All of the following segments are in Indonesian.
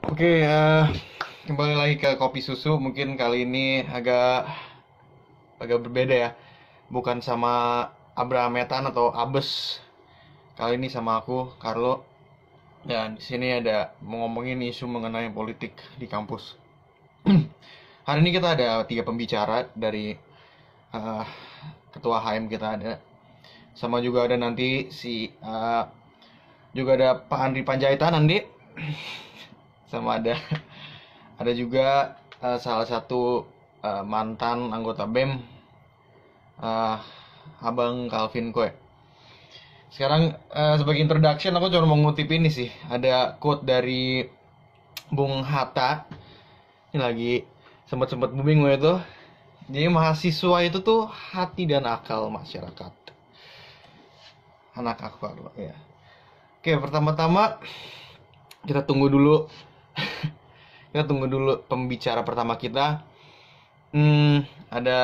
Oke, kembali lagi ke kopi susu. Mungkin kali ini agak agak berbeda ya. Bukan sama Abraham Metan atau Abes. Kali ini sama aku, Carlo. Dan di sini ada mau ngomongin isu mengenai politik di kampus. Hari ini kita ada tiga pembicara dari eh, ketua HM kita ada. Sama juga ada nanti juga ada Pak Andri Panjaitan nanti. Sama ada juga salah satu mantan anggota BEM, eh, Abang Calvin Koe. Sekarang sebagai introduction aku cuma mau ngutip ini sih. Ada quote dari Bung Hatta. Ini lagi sempat-sempat booming gue itu. Jadi mahasiswa itu tuh hati dan akal masyarakat. Anak akbar ya. Oke, pertama-tama kita tunggu dulu. Kita tunggu dulu pembicara pertama kita. Ada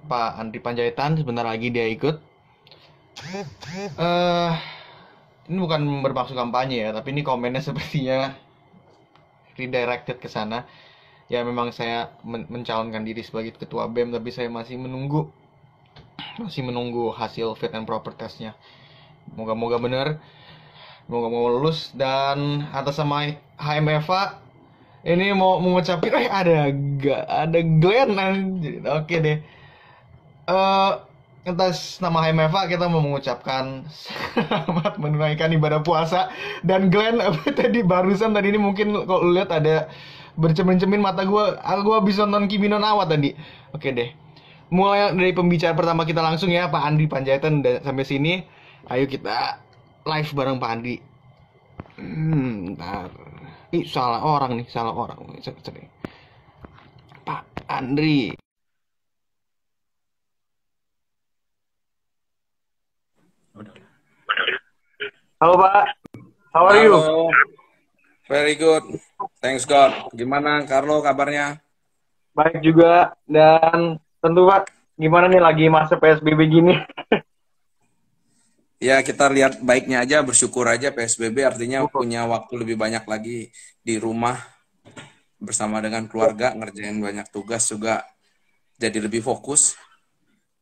Pak Andri Panjaitan, sebentar lagi dia ikut. Eh, ini bukan bermaksud kampanye ya, tapi ini komennya sepertinya redirected ke sana. Ya memang saya mencalonkan diri sebagai ketua BEM, tapi saya masih menunggu hasil fit and proper testnya. Moga-moga benar, moga-moga lulus. Dan atas sama HM Eva, ini mau mengucapin, ada Glenn anjir. Oke deh. eh Atas nama HMFA kita mau mengucapkan selamat menunaikan ibadah puasa. Dan Glenn tadi ini mungkin kalau lu lihat ada bercemin-cemin mata gue habis nonton Kimi no Na wa tadi. Oke deh, mulai dari pembicara pertama kita langsung ya, Pak Andi Panjaitan. Sampai sini ayo kita live bareng Pak Andi. Ntar salah orang nih, salah orang. Pak Andri. Halo Pak, how are you? Halo, very good. Thanks God. Gimana, Carlo, kabarnya? Baik juga, dan tentu Pak, gimana nih lagi masa PSBB gini? Ya, kita lihat baiknya aja, bersyukur aja PSBB artinya punya waktu lebih banyak lagi di rumah bersama dengan keluarga, ngerjain banyak tugas juga jadi lebih fokus.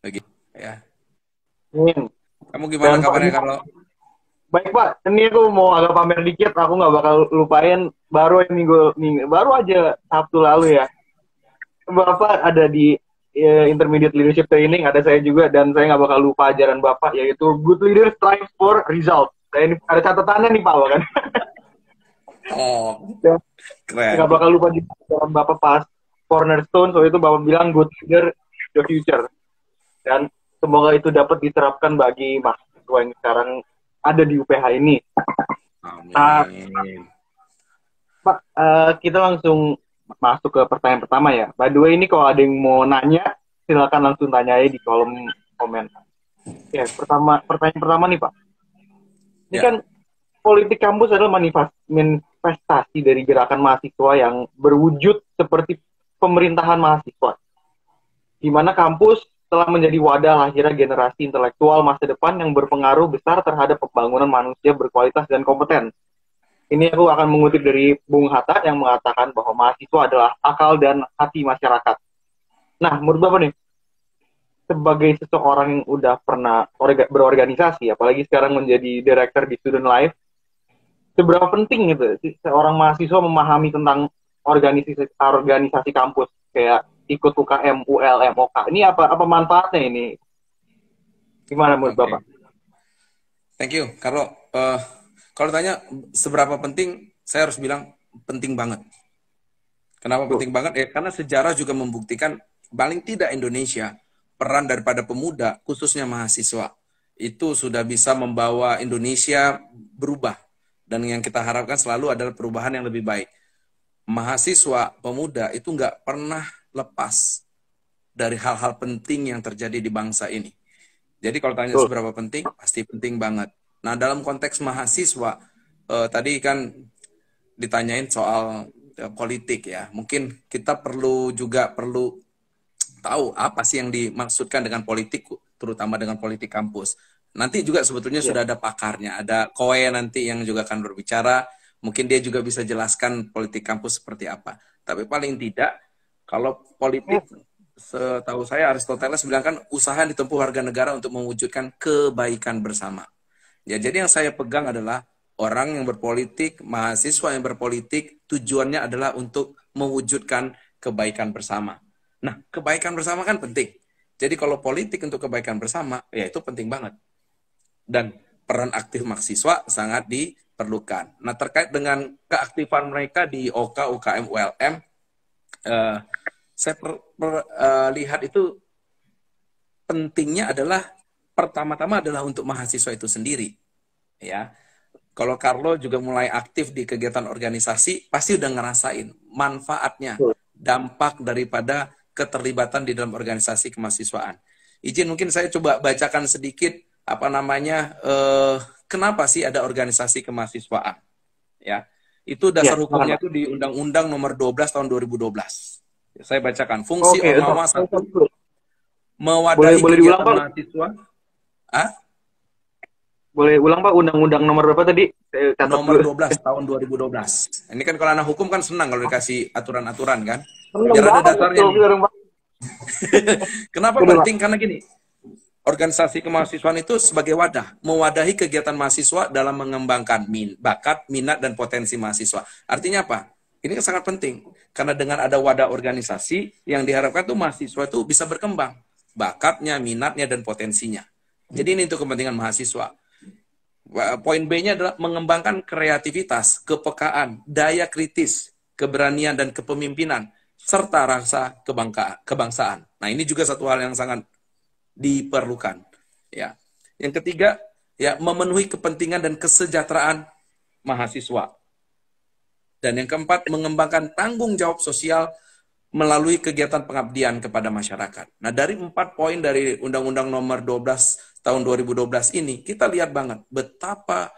Begitu, ya. Amin. Kamu gimana Dan Pak, kabarnya, Carlo? baik Pak, ini aku mau agak pamer dikit, aku nggak bakal lupain, baru baru aja Sabtu lalu ya, Bapak ada di Intermediate Leadership Training, ada saya juga, dan saya nggak bakal lupa ajaran Bapak, yaitu Good Leader Strives for Result. Saya ini ada catatannya nih Pak, kan? Oh, Nggak keren. bakal lupa juga ajaran Bapak pas Cornerstone, so itu Bapak bilang Good Leader the Future. Dan semoga itu dapat diterapkan bagi mahasiswa yang sekarang ada di UPH ini. Uh, Amin. Pak, kita langsung masuk ke pertanyaan pertama ya. By the way, ini kalau ada yang mau nanya, silakan langsung tanya aja di kolom komen. Ya, pertanyaan pertama nih Pak. Ini Ya, kan politik kampus adalah manifestasi dari gerakan mahasiswa yang berwujud seperti pemerintahan mahasiswa, di mana kampus telah menjadi wadah lahirnya generasi intelektual masa depan yang berpengaruh besar terhadap pembangunan manusia berkualitas dan kompeten. Ini aku akan mengutip dari Bung Hatta yang mengatakan bahwa mahasiswa adalah akal dan hati masyarakat. Nah, menurut Bapak nih, sebagai seseorang yang udah pernah berorganisasi, apalagi sekarang menjadi director di Student Life, seberapa penting gitu seorang mahasiswa memahami tentang organisasi kampus, kayak ikut UKM, ULM, OK. Ini apa manfaatnya ini? Gimana menurut oke. Bapak? Thank you, Carlo. Kalau tanya seberapa penting, saya harus bilang penting banget. Kenapa Tuh. penting banget? Karena sejarah juga membuktikan paling tidak Indonesia peran daripada pemuda, khususnya mahasiswa, itu sudah bisa membawa Indonesia berubah. Dan yang kita harapkan selalu adalah perubahan yang lebih baik. Mahasiswa, pemuda itu nggak pernah lepas dari hal-hal penting yang terjadi di bangsa ini. Jadi kalau tanya Tuh. seberapa penting, pasti penting banget. Nah, dalam konteks mahasiswa, tadi kan ditanyain soal politik ya. Mungkin kita perlu tahu apa sih yang dimaksudkan dengan politik, terutama dengan politik kampus. Nanti juga sebetulnya Ya. sudah ada pakarnya, ada Koe nanti yang juga akan berbicara Mungkin dia juga bisa jelaskan politik kampus seperti apa. Tapi paling tidak, kalau politik, setahu saya Aristoteles bilang kan usaha yang ditempuh warga negara untuk mewujudkan kebaikan bersama. Ya, jadi yang saya pegang adalah orang yang berpolitik, mahasiswa yang berpolitik, tujuannya adalah untuk mewujudkan kebaikan bersama. Nah, kebaikan bersama kan penting. Jadi kalau politik untuk kebaikan bersama, ya itu penting banget. Dan peran aktif mahasiswa sangat diperlukan. Nah, terkait dengan keaktifan mereka di OK, UKM, ULM, saya lihat itu pentingnya adalah pertama-tama adalah untuk mahasiswa itu sendiri. Ya, kalau Carlo juga mulai aktif di kegiatan organisasi, pasti udah ngerasain manfaatnya, dampak daripada keterlibatan di dalam organisasi kemahasiswaan. Izin mungkin saya coba bacakan sedikit apa namanya, kenapa sih ada organisasi kemahasiswaan? Ya, itu dasar hukumnya itu di Undang-Undang Nomor 12 Tahun 2012. Saya bacakan. Fungsi Ormawa 1, mewadahi kegiatan mahasiswa. Boleh ulang Pak, Undang-Undang nomor berapa tadi? Nomor 12 tahun 2012. Ini kan kalau anak hukum kan senang kalau dikasih aturan-aturan kan. Biar ada dasarnya. Kenapa penting? Karena gini, organisasi kemahasiswaan itu sebagai wadah, mewadahi kegiatan mahasiswa dalam mengembangkan bakat, minat, dan potensi mahasiswa. Artinya apa? Ini sangat penting. Karena dengan ada wadah organisasi, yang diharapkan tuh mahasiswa itu bisa berkembang. Bakatnya, minatnya, dan potensinya. Jadi ini untuk kepentingan mahasiswa. Poin B-nya adalah mengembangkan kreativitas, kepekaan, daya kritis, keberanian, dan kepemimpinan, serta rasa kebangsaan. Nah, ini juga satu hal yang sangat diperlukan. Ya. Yang ketiga, ya, memenuhi kepentingan dan kesejahteraan mahasiswa. Dan yang keempat, mengembangkan tanggung jawab sosial melalui kegiatan pengabdian kepada masyarakat. Nah, dari 4 poin dari Undang-Undang Nomor 12 Tahun 2012 ini, kita lihat banget betapa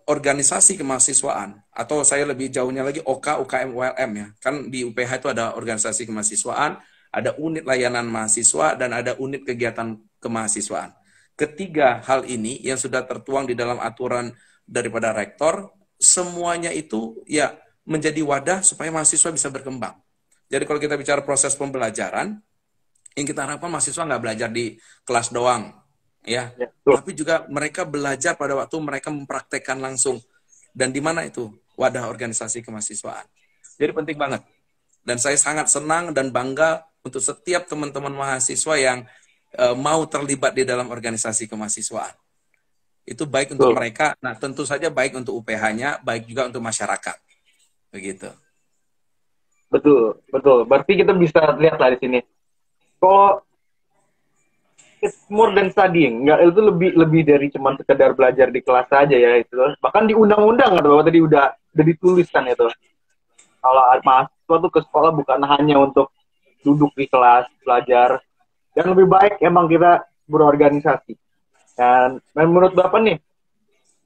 organisasi kemahasiswaan, atau saya lebih jauhnya lagi OK, UKM, ULM ya. Kan di UPH itu ada organisasi kemahasiswaan, ada unit layanan mahasiswa, dan ada unit kegiatan kemahasiswaan. Ketiga hal ini yang sudah tertuang di dalam aturan daripada rektor, semuanya itu ya menjadi wadah supaya mahasiswa bisa berkembang. Jadi kalau kita bicara proses pembelajaran, yang kita harapkan mahasiswa nggak belajar di kelas doang, ya, tapi juga mereka belajar pada waktu mereka mempraktekkan langsung. Dan di mana itu wadah organisasi kemahasiswaan. Jadi penting banget. Dan saya sangat senang dan bangga untuk setiap teman-teman mahasiswa yang mau terlibat di dalam organisasi kemahasiswaan. Itu baik untuk mereka, nah tentu saja baik untuk UPH-nya, baik juga untuk masyarakat. Begitu. Betul, betul. Berarti kita bisa lihat lah di sini. Kalau it's more than studying, nggak, itu lebih dari cuma sekedar belajar di kelas saja ya itu. Bahkan di undang-undang ada bahwa tadi udah dituliskan itu. Kalau mahasiswa tuh ke sekolah bukan hanya untuk duduk di kelas belajar, yang lebih baik emang kita berorganisasi. Dan menurut Bapak nih,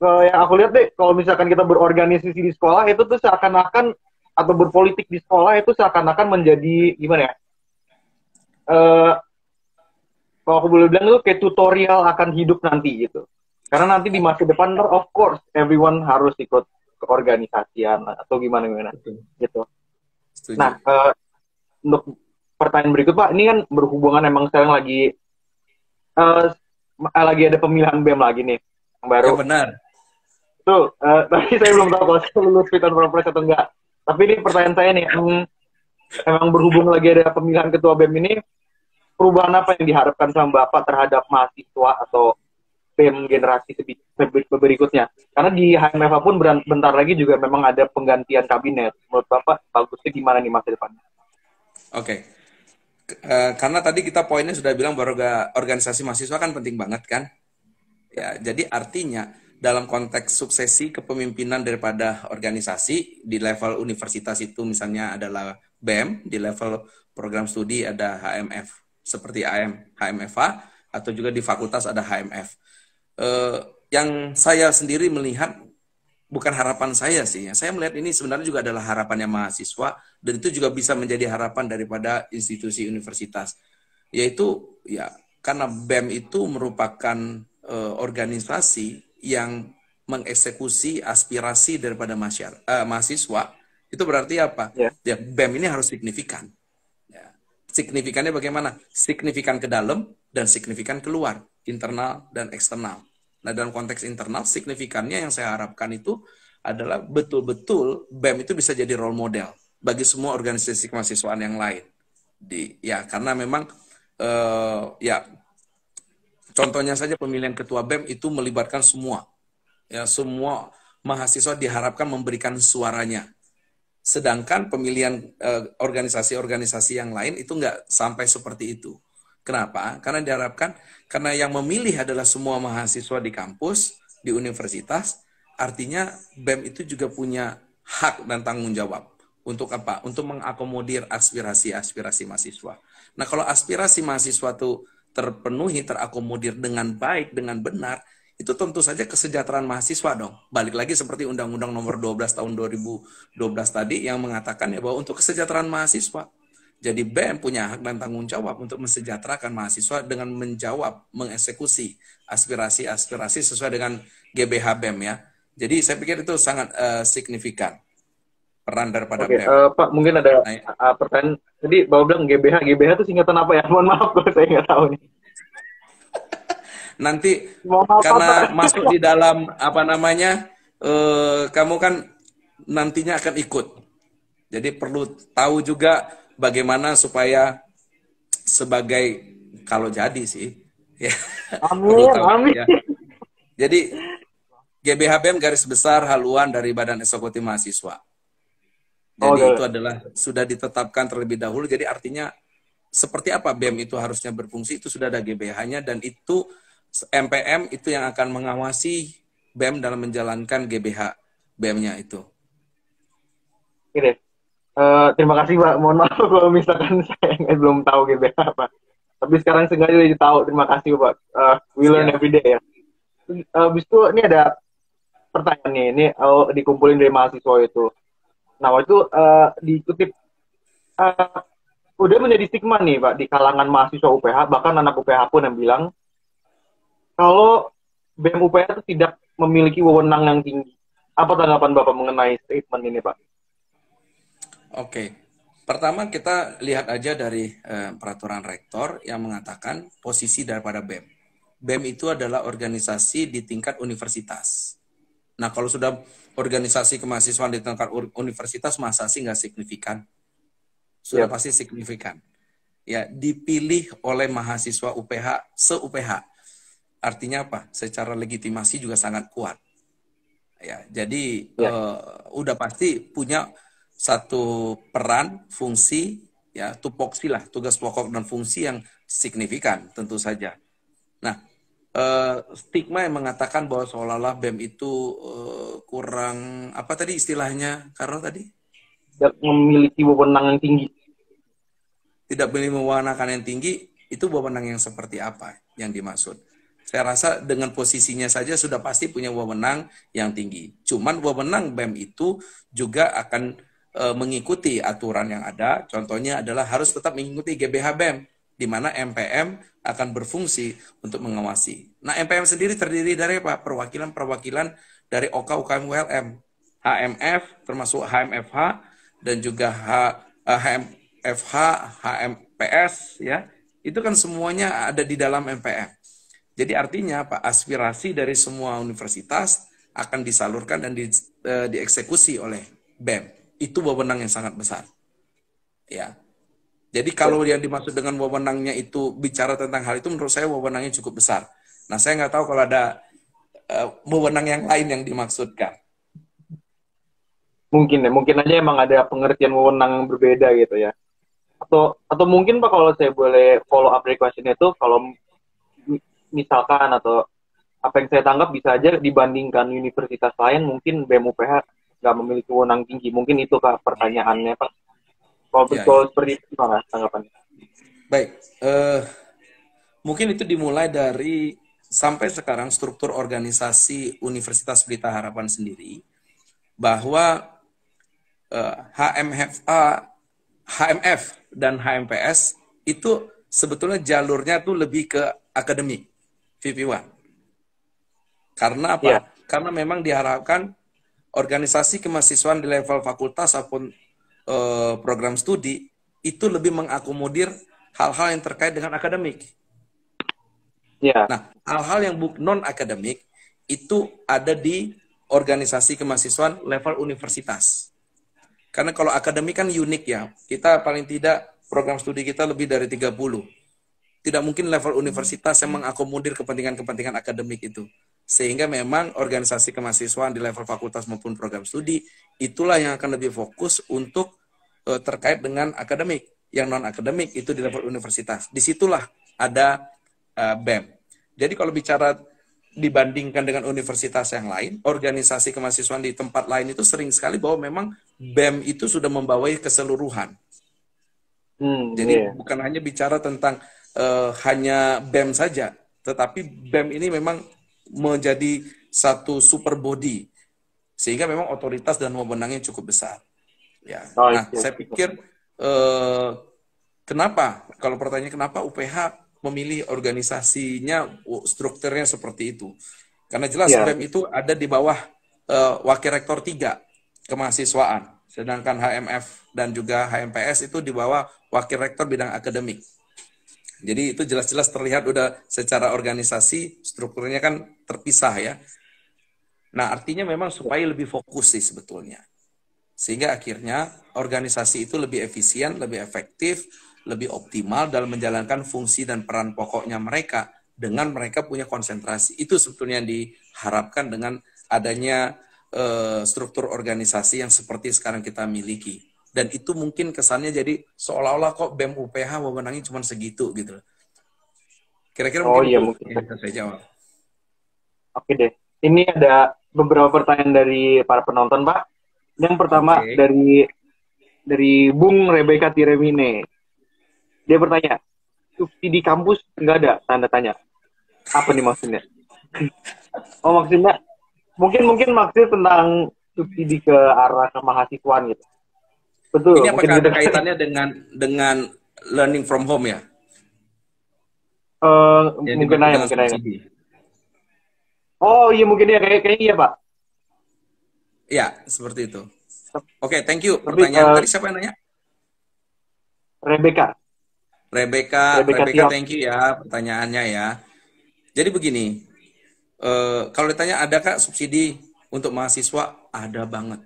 yang aku lihat deh, kalau misalkan kita berorganisasi di sekolah itu tuh seakan-akan, atau berpolitik di sekolah itu seakan-akan menjadi gimana ya? Kalau aku boleh bilang itu kayak tutorial akan hidup nanti gitu. Karena nanti di masa depan, of course, everyone harus ikut keorganisasian atau gimana gitu. Setuju. Nah, untuk pertanyaan berikut Pak, ini kan berhubungan emang sekarang lagi ada pemilihan BEM lagi nih yang baru. Ya benar. Tuh, tapi saya belum tahu kalau saya lulus fit and proper atau enggak. Tapi ini pertanyaan saya nih, emang berhubung lagi ada pemilihan ketua BEM ini, perubahan apa yang diharapkan sama Bapak terhadap mahasiswa atau BEM generasi berikutnya? Karena di HMFA pun bentar lagi juga memang ada penggantian kabinet. Menurut Bapak, bagusnya gimana nih masa depannya? Oke. Karena tadi kita poinnya sudah bilang bahwa organisasi mahasiswa kan penting banget kan? Ya, jadi artinya dalam konteks suksesi kepemimpinan daripada organisasi di level universitas itu misalnya adalah BEM, di level program studi ada HMF seperti HMFA, atau juga di fakultas ada HMF. Yang saya sendiri melihat, bukan harapan saya sih, saya melihat ini sebenarnya juga adalah harapannya mahasiswa, dan itu juga bisa menjadi harapan daripada institusi universitas, yaitu ya karena BEM itu merupakan organisasi yang mengeksekusi aspirasi daripada mahasiswa, itu berarti apa? Ya. Ya, BEM ini harus signifikan. Ya. Signifikannya bagaimana? Signifikan ke dalam dan signifikan keluar, internal dan eksternal. Nah, dalam konteks internal, signifikannya yang saya harapkan itu adalah betul-betul BEM itu bisa jadi role model bagi semua organisasi kemahasiswaan yang lain. Ya, karena memang ya contohnya saja pemilihan ketua BEM itu melibatkan semua. Ya, semua mahasiswa diharapkan memberikan suaranya. Sedangkan pemilihan organisasi-organisasi yang lain itu nggak sampai seperti itu. Kenapa? Karena diharapkan, karena yang memilih adalah semua mahasiswa di kampus, di universitas, artinya BEM itu juga punya hak dan tanggung jawab. Untuk apa? Untuk mengakomodir aspirasi-aspirasi mahasiswa. Nah, kalau aspirasi mahasiswa itu terpenuhi, terakomodir dengan baik, dengan benar, itu tentu saja kesejahteraan mahasiswa dong. Balik lagi seperti Undang-Undang Nomor 12 tahun 2012 tadi yang mengatakan ya bahwa untuk kesejahteraan mahasiswa. Jadi BEM punya hak dan tanggung jawab untuk mensejahterakan mahasiswa dengan menjawab, mengeksekusi aspirasi-aspirasi sesuai dengan GBH BEM ya. Jadi saya pikir itu sangat signifikan peran daripada Oke, BEM. Pak, mungkin ada pertanyaan. Jadi Bapak bilang GBH, GBH itu singkatan apa ya? Mohon maaf kalau saya nggak tahu nih. Nanti Mohon maaf, karena Pak. masuk di dalam apa namanya, kamu kan nantinya akan ikut. Jadi perlu tahu juga bagaimana supaya sebagai kalau jadi sih, ya perlu Amin, tahu amin. ya. Jadi GBH BEM garis besar haluan dari Badan Eksekutif Mahasiswa. Jadi itu adalah sudah ditetapkan terlebih dahulu. Jadi artinya seperti apa BEM itu harusnya berfungsi itu sudah ada GBH-nya dan itu MPM itu yang akan mengawasi BEM dalam menjalankan GBH BEM-nya itu. Oke. Terima kasih Pak. Mohon maaf kalau misalkan saya belum tahu GBH Pak. Tapi sekarang sengaja jadi tahu. Terima kasih Pak. We learn every day ya. Habis itu ini ada pertanyaan nih. Ini dikumpulin dari mahasiswa itu. Nah itu dikutip udah menjadi stigma nih Pak di kalangan mahasiswa UPH, bahkan anak UPH pun yang bilang kalau BEM UPH itu tidak memiliki wewenang yang tinggi. Apa tanggapan Bapak mengenai statement ini Pak? Oke, pertama kita lihat aja dari peraturan rektor yang mengatakan posisi daripada BEM. BEM itu adalah organisasi di tingkat universitas. Nah, kalau sudah organisasi kemahasiswaan di tingkat universitas, masa sih nggak signifikan? Sudah pasti signifikan. Ya, dipilih oleh mahasiswa UPH, se-UPH. Artinya apa? Secara legitimasi juga sangat kuat. Ya, jadi udah pasti punya satu peran, fungsi, ya tupoksi lah, tugas pokok dan fungsi yang signifikan tentu saja. Nah, stigma yang mengatakan bahwa seolah-olah BEM itu kurang, apa tadi istilahnya, Karno tadi? Tidak memiliki wewenang yang tinggi. Tidak memiliki wewenang yang tinggi, itu wewenang yang seperti apa yang dimaksud? Saya rasa dengan posisinya saja sudah pasti punya wewenang yang tinggi. Cuman wewenang BEM itu juga akan mengikuti aturan yang ada, contohnya adalah harus tetap mengikuti GBH BEM, di mana MPM akan berfungsi untuk mengawasi. Nah, MPM sendiri terdiri dari apa? Perwakilan-perwakilan dari OK, UKM, ULM, HMF, termasuk HMFH, dan juga HMFH, HMPS, ya. Itu kan semuanya ada di dalam MPM. Jadi artinya apa? Aspirasi dari semua universitas akan disalurkan dan dieksekusi oleh BEM. Itu wewenang yang sangat besar. Ya. Jadi kalau yang dimaksud dengan wewenangnya itu bicara tentang hal itu, menurut saya wewenangnya cukup besar. Nah, saya nggak tahu kalau ada wewenang yang lain yang dimaksudkan. Mungkin aja emang ada pengertian wewenang yang berbeda gitu ya. Atau mungkin Pak kalau saya boleh follow up question itu, kalau misalkan atau apa yang saya tangkap bisa aja dibandingkan universitas lain, mungkin BEM UPH nggak memiliki wewenang tinggi. Mungkin itu Pak pertanyaannya Pak. Kalau betul seperti itu gimana tanggapannya? Baik, mungkin itu dimulai dari sampai sekarang struktur organisasi Universitas Pelita Harapan sendiri, bahwa HMF dan HMPS itu sebetulnya jalurnya tuh lebih ke akademik, VP1. Karena apa? karena memang diharapkan organisasi kemahasiswaan di level fakultas ataupun program studi itu lebih mengakomodir hal-hal yang terkait dengan akademik. Ya. Nah, hal-hal yang non akademik itu ada di organisasi kemahasiswaan level universitas. Karena kalau akademik kan unik ya. Kita paling tidak program studi kita lebih dari 30. Tidak mungkin level universitas yang mengakomodir kepentingan-kepentingan akademik itu. Sehingga memang organisasi kemahasiswaan di level fakultas maupun program studi itulah yang akan lebih fokus untuk terkait dengan akademik. Yang non akademik itu di level universitas. Disitulah ada BEM. Jadi kalau bicara dibandingkan dengan universitas yang lain, organisasi kemahasiswaan di tempat lain itu sering sekali bahwa memang BEM itu sudah membawai keseluruhan. Jadi bukan hanya bicara tentang hanya BEM saja, tetapi BEM ini memang menjadi satu super body, sehingga memang otoritas dan wewenangnya cukup besar. Ya. Nah, saya pikir kenapa? Kalau pertanyaan kenapa UPH memilih organisasinya, strukturnya seperti itu? Karena jelas BEM itu ada di bawah Wakil Rektor 3 kemahasiswaan, sedangkan HMF dan juga HMPS itu di bawah Wakil Rektor bidang akademik. Jadi itu jelas-jelas terlihat udah secara organisasi strukturnya kan terpisah ya. Nah, artinya memang supaya lebih fokus sih sebetulnya. Sehingga akhirnya organisasi itu lebih efisien, lebih efektif, lebih optimal dalam menjalankan fungsi dan peran pokoknya mereka dengan mereka punya konsentrasi. Itu sebetulnya yang diharapkan dengan adanya struktur organisasi yang seperti sekarang kita miliki. Dan itu mungkin kesannya jadi seolah-olah kok BEM UPH wewenangnya cuma segitu gitu. Kira-kira mungkin itu yang bisa saya jawab. Oke deh. Ini ada beberapa pertanyaan dari para penonton, Pak. Yang pertama dari Bung Rebecca Tiremine. Dia bertanya, subsidi kampus nggak ada? Tanda tanya. Apa nih maksudnya? Oh, maksudnya mungkin maksudnya tentang subsidi ke arah kemahasiswaan gitu. Betul. Ini apakah ada kaitannya dengan learning from home ya? Mungkin aja. Oh iya mungkin ya kayaknya iya Pak. Ya seperti itu. Oke, thank you. Pertanyaan tadi siapa yang nanya? Rebecca, thank you ya pertanyaannya ya. Jadi begini, kalau ditanya adakah subsidi untuk mahasiswa, ada banget.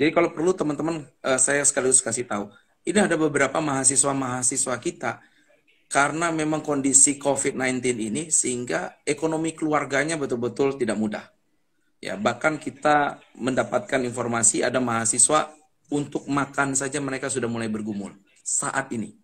Jadi kalau perlu teman-teman, saya sekaligus kasih tahu, ini ada beberapa mahasiswa kita, karena memang kondisi COVID-19 ini, sehingga ekonomi keluarganya betul-betul tidak mudah. Ya, bahkan kita mendapatkan informasi ada mahasiswa untuk makan saja mereka sudah mulai bergumul saat ini.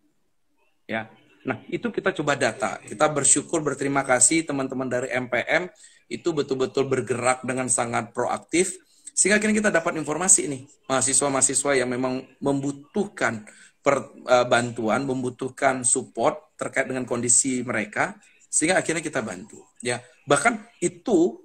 Ya, nah itu kita coba data. Kita bersyukur, berterima kasih teman-teman dari MPM itu betul-betul bergerak dengan sangat proaktif. Sehingga akhirnya kita dapat informasi ini, mahasiswa-mahasiswa yang memang membutuhkan bantuan, membutuhkan support terkait dengan kondisi mereka, sehingga akhirnya kita bantu. Ya, bahkan itu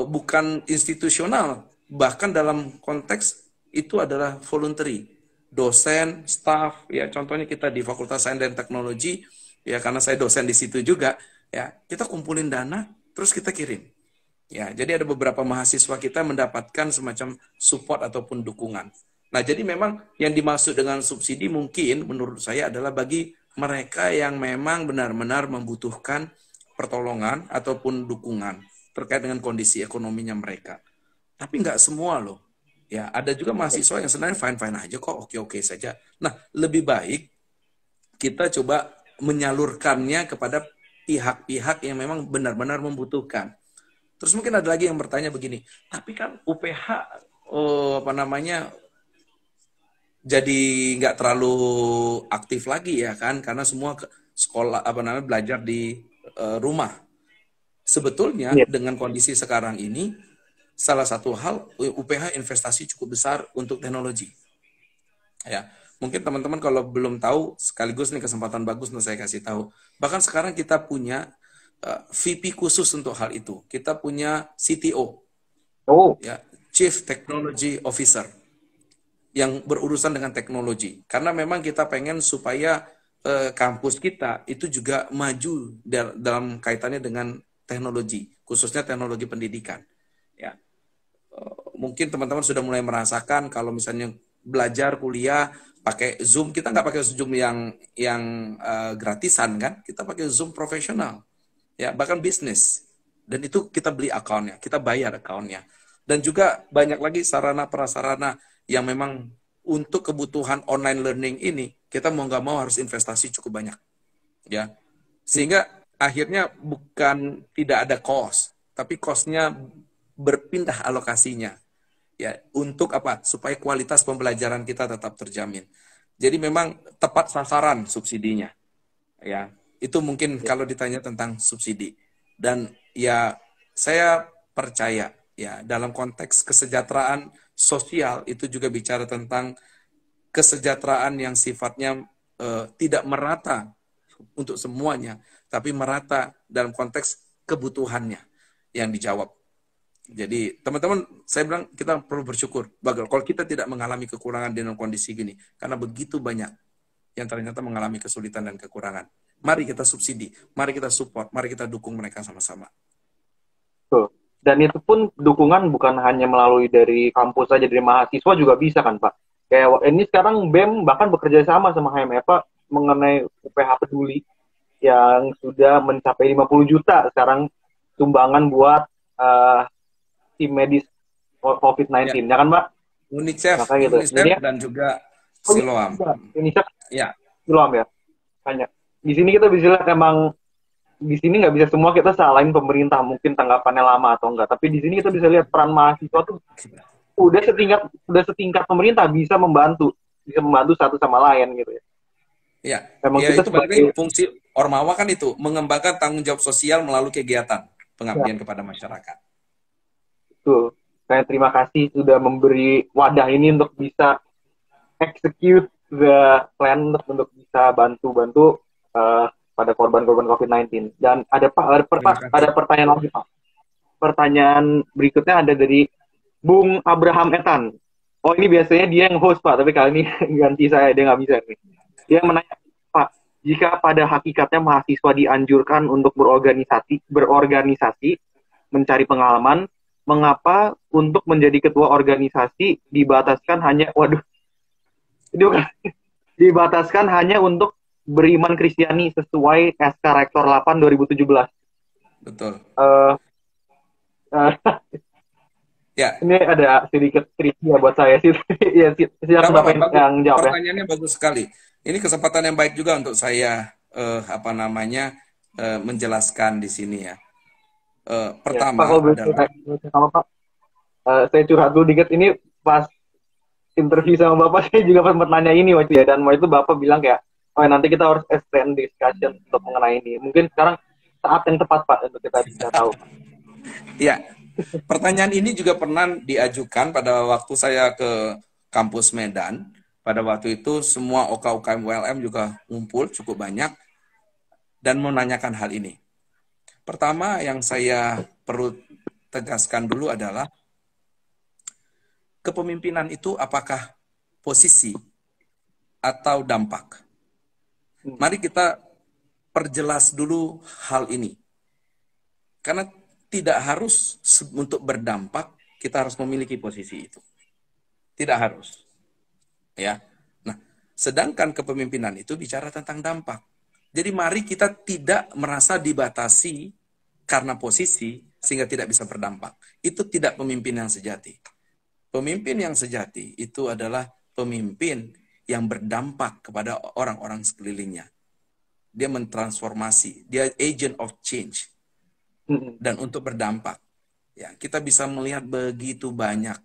bukan institusional, bahkan dalam konteks itu adalah voluntary, dosen, staff, ya contohnya kita di Fakultas Sains dan Teknologi, ya karena saya dosen di situ juga, ya kita kumpulin dana, terus kita kirim. Ya, jadi ada beberapa mahasiswa kita mendapatkan semacam support ataupun dukungan. Nah, jadi memang yang dimaksud dengan subsidi mungkin menurut saya adalah bagi mereka yang memang benar-benar membutuhkan pertolongan ataupun dukungan terkait dengan kondisi ekonominya mereka. Tapi nggak semua loh. Ya, ada juga mahasiswa yang sebenarnya fine-fine aja kok, oke-oke saja. Nah, lebih baik kita coba menyalurkannya kepada pihak-pihak yang memang benar-benar membutuhkan. Terus mungkin ada lagi yang bertanya begini, tapi kan UPH jadi nggak terlalu aktif lagi ya kan, karena semua sekolah belajar di rumah. Sebetulnya dengan kondisi sekarang ini, salah satu hal UPH investasi cukup besar untuk teknologi. Ya, mungkin teman-teman kalau belum tahu, sekaligus nih kesempatan bagus untuk saya kasih tahu. Bahkan sekarang kita punya VP khusus untuk hal itu. Kita punya CTO, ya, Chief Technology Officer, yang berurusan dengan teknologi. Karena memang kita pengen supaya kampus kita itu juga maju dalam kaitannya dengan teknologi. khususnya teknologi pendidikan. Ya, mungkin teman-teman sudah mulai merasakan kalau misalnya belajar kuliah pakai Zoom, kita nggak pakai Zoom yang gratisan kan, kita pakai Zoom profesional, ya bahkan bisnis, dan itu kita beli akunnya, kita bayar akunnya, dan juga banyak lagi sarana prasarana yang memang untuk kebutuhan online learning ini kita mau nggak mau harus investasi cukup banyak, ya, sehingga akhirnya bukan tidak ada cost, tapi costnya berpindah alokasinya. Ya, untuk apa? Supaya kualitas pembelajaran kita tetap terjamin. Jadi memang tepat sasaran subsidinya. Ya, itu mungkin kalau ditanya tentang subsidi. Dan ya saya percaya ya dalam konteks kesejahteraan sosial itu juga bicara tentang kesejahteraan yang sifatnya tidak merata untuk semuanya, tapi merata dalam konteks kebutuhannya yang dijawab. Jadi teman-teman, saya bilang kita perlu bersyukur kalau kita tidak mengalami kekurangan dalam kondisi gini, karena begitu banyak yang ternyata mengalami kesulitan dan kekurangan. Mari kita subsidi, mari kita support, mari kita dukung mereka sama-sama. Tuh. Dan itu pun dukungan bukan hanya melalui dari kampus saja, dari mahasiswa juga bisa kan Pak. Kayak ini sekarang BEM bahkan bekerja sama HMEPA mengenai UPH Peduli yang sudah mencapai 50 juta sekarang sumbangan buat tim medis COVID-19, ya kan, Mbak? UNICEF, gitu. UNICEF jadi, dan juga Siloam. UNICEF, ya. Siloam ya. Banyak. Di sini kita bisa lihat emang di sini nggak bisa semua kita salahin pemerintah, mungkin tanggapannya lama atau enggak. Tapi di sini kita bisa lihat peran mahasiswa tuh udah setingkat pemerintah bisa membantu satu sama lain gitu ya. Iya. Emang ya, kita itu sebagai fungsi Ormawa kan itu mengembangkan tanggung jawab sosial melalui kegiatan pengabdian kepada masyarakat. Betul. Saya terima kasih sudah memberi wadah ini untuk bisa execute the plan untuk bisa bantu pada korban-korban COVID-19. Dan ada pertanyaan lagi Pak. Pertanyaan berikutnya ada dari Bung Abraham Etan. Oh ini biasanya dia yang host Pak, tapi kali ini ganti saya, dia nggak bisa nih. Dia menanya, Pak, jika pada hakikatnya mahasiswa dianjurkan untuk berorganisasi, mencari pengalaman, mengapa untuk menjadi ketua organisasi dibataskan hanya dibataskan hanya untuk beriman Kristiani sesuai SK Rektor 8 2017. Betul. Ya. Ini ada sedikit trivia buat saya sih. Ya, silakan Bapak yang jawab. Pertanyaannya bagus sekali. Ini kesempatan yang baik juga untuk saya menjelaskan di sini ya. Pertama ya, Pak, saya curhat dulu dikit. Ini pas interview sama Bapak saya juga sempat nanya ini waktu ya, dan waktu itu Bapak bilang kayak, oh nanti kita harus extend discussion untuk mengenai ini. Mungkin sekarang saat yang tepat Pak untuk kita bisa tahu. Ya, pertanyaan ini juga pernah diajukan pada waktu saya ke kampus Medan. Pada waktu itu semua OK-UKM ULM juga ngumpul cukup banyak dan menanyakan hal ini. Pertama yang saya perlu tegaskan dulu adalah kepemimpinan itu apakah posisi atau dampak? Mari kita perjelas dulu hal ini. Karena tidak harus untuk berdampak kita harus memiliki posisi itu. Tidak harus. Ya. Nah, sedangkan kepemimpinan itu bicara tentang dampak. Jadi mari kita tidak merasa dibatasi karena posisi sehingga tidak bisa berdampak. Itu tidak pemimpin yang sejati. Pemimpin yang sejati itu adalah pemimpin yang berdampak kepada orang-orang sekelilingnya. Dia mentransformasi, dia agent of change. Dan untuk berdampak, ya kita bisa melihat begitu banyak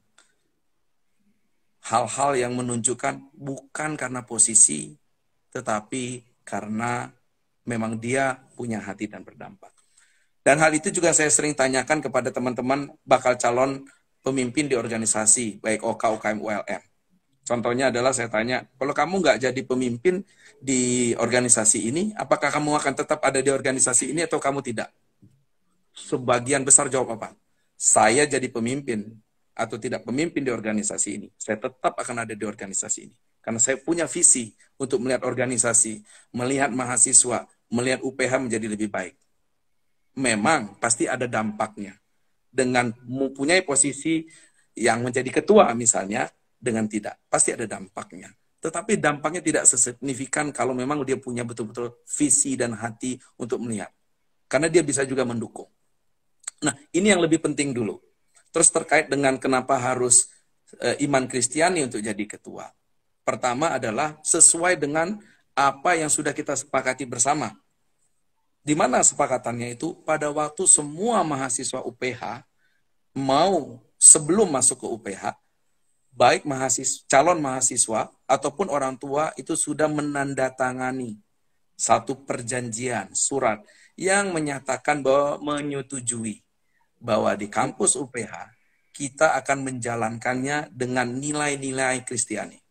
hal-hal yang menunjukkan bukan karena posisi, tetapi karena memang dia punya hati dan berdampak. Dan hal itu juga saya sering tanyakan kepada teman-teman bakal calon pemimpin di organisasi, baik OK, UKM, ULM. Contohnya adalah saya tanya, kalau kamu nggak jadi pemimpin di organisasi ini, apakah kamu akan tetap ada di organisasi ini atau kamu tidak? Sebagian besar jawab apa? Saya jadi pemimpin atau tidak pemimpin di organisasi ini, saya tetap akan ada di organisasi ini. Karena saya punya visi untuk melihat organisasi, melihat mahasiswa, melihat UPH menjadi lebih baik. memang pasti ada dampaknya. Dengan mempunyai posisi yang menjadi ketua misalnya, dengan tidak, pasti ada dampaknya. Tetapi dampaknya tidak sesignifikan kalau memang dia punya betul-betul visi dan hati untuk melihat. Karena dia bisa juga mendukung. Nah, ini yang lebih penting dulu. Terus terkait dengan kenapa harus iman Kristiani untuk jadi ketua. Pertama adalah sesuai dengan apa yang sudah kita sepakati bersama. Di mana sepakatannya itu pada waktu semua mahasiswa UPH mau sebelum masuk ke UPH, baik calon mahasiswa ataupun orang tua itu sudah menandatangani satu perjanjian surat yang menyatakan bahwa menyetujui bahwa di kampus UPH kita akan menjalankannya dengan nilai-nilai Kristiani.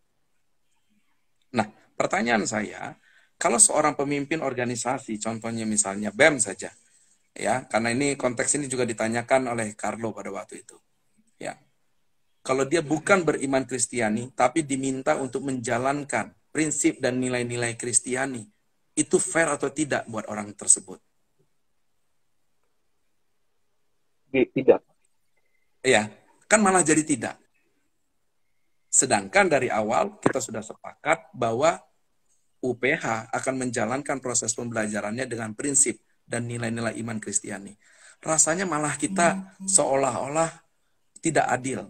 Nah, pertanyaan saya, kalau seorang pemimpin organisasi, contohnya misalnya BEM saja, ya, karena ini konteks ini juga ditanyakan oleh Carlo pada waktu itu, ya, kalau dia bukan beriman Kristiani, tapi diminta untuk menjalankan prinsip dan nilai-nilai Kristiani, itu fair atau tidak buat orang tersebut? Tidak. Ya, kan malah jadi tidak. Sedangkan dari awal kita sudah sepakat bahwa UPH akan menjalankan proses pembelajarannya dengan prinsip dan nilai-nilai iman Kristiani. Rasanya malah kita seolah-olah tidak adil.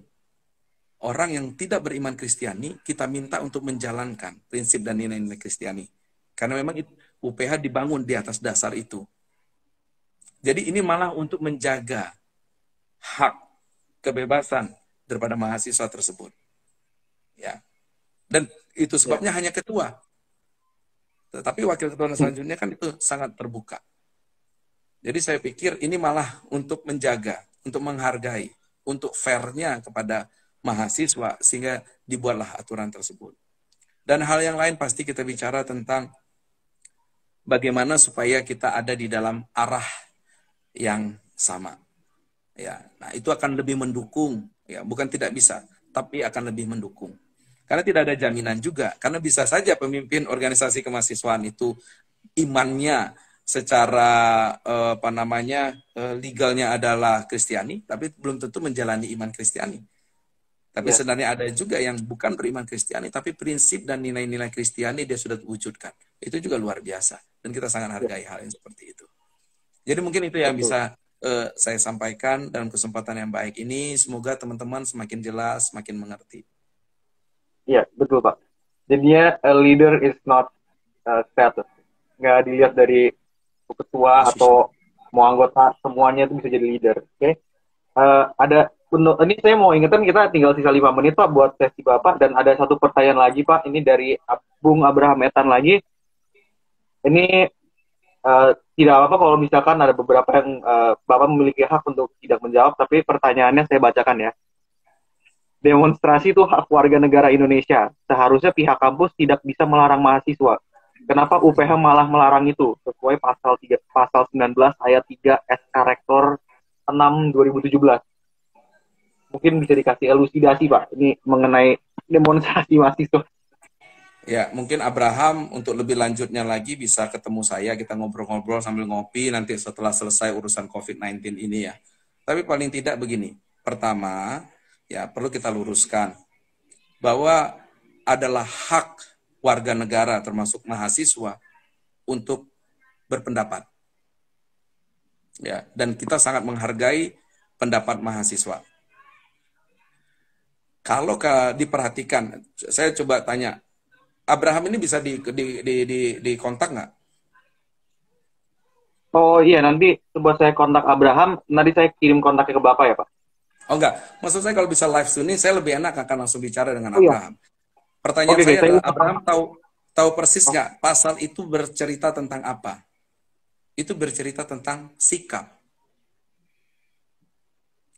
Orang yang tidak beriman Kristiani, kita minta untuk menjalankan prinsip dan nilai-nilai Kristiani. Karena memang UPH dibangun di atas dasar itu. Jadi ini malah untuk menjaga hak kebebasan daripada mahasiswa tersebut. Ya. Dan itu sebabnya hanya ketua. Tetapi wakil ketua selanjutnya kan itu sangat terbuka. Jadi saya pikir ini malah untuk menjaga, untuk menghargai, untuk fairnya kepada mahasiswa sehingga dibuatlah aturan tersebut. Dan hal yang lain pasti kita bicara tentang bagaimana supaya kita ada di dalam arah yang sama. Ya, nah itu akan lebih mendukung, ya, bukan tidak bisa, tapi akan lebih mendukung. Karena tidak ada jaminan juga, karena bisa saja pemimpin organisasi kemahasiswaan itu imannya secara legalnya adalah Kristiani, tapi belum tentu menjalani iman Kristiani. Tapi sebenarnya ada juga yang bukan beriman Kristiani, tapi prinsip dan nilai-nilai Kristiani dia sudah wujudkan. Itu juga luar biasa, dan kita sangat hargai hal yang seperti itu. Jadi mungkin itu yang bisa saya sampaikan dalam kesempatan yang baik ini. Semoga teman-teman semakin jelas, semakin mengerti. Iya, betul Pak. Jadinya a leader is not status. Nggak dilihat dari ketua atau mau anggota, semuanya itu bisa jadi leader. Oke? Ini saya mau ingetin, kita tinggal sisa 5 menit Pak buat sesi Bapak, dan ada satu pertanyaan lagi Pak, ini dari Bung Abraham Etan lagi. Ini tidak apa-apa kalau misalkan ada beberapa yang Bapak memiliki hak untuk tidak menjawab, tapi pertanyaannya saya bacakan ya. Demonstrasi itu hak warga negara Indonesia. Seharusnya pihak kampus tidak bisa melarang mahasiswa. Kenapa UPH malah melarang itu? Sesuai pasal 19 ayat 3 SK Rektor 6 2017. Mungkin bisa dikasih elusidasi Pak, ini mengenai demonstrasi mahasiswa. Ya, mungkin Abraham untuk lebih lanjutnya lagi bisa ketemu saya, kita ngobrol-ngobrol sambil ngopi nanti setelah selesai urusan COVID-19 ini ya. Tapi paling tidak begini, pertama, ya perlu kita luruskan bahwa adalah hak warga negara termasuk mahasiswa untuk berpendapat. Ya, dan kita sangat menghargai pendapat mahasiswa. Kalau diperhatikan, saya coba tanya, Abraham ini bisa dikontak nggak? Oh iya, nanti coba saya kontak Abraham, nanti saya kirim kontaknya ke Bapak ya Pak. Oh enggak, maksud saya kalau bisa live streaming, saya lebih enak akan langsung bicara dengan Abraham. Pertanyaan saya adalah, Abraham tahu persis nggak pasal itu bercerita tentang apa? Itu bercerita tentang sikap.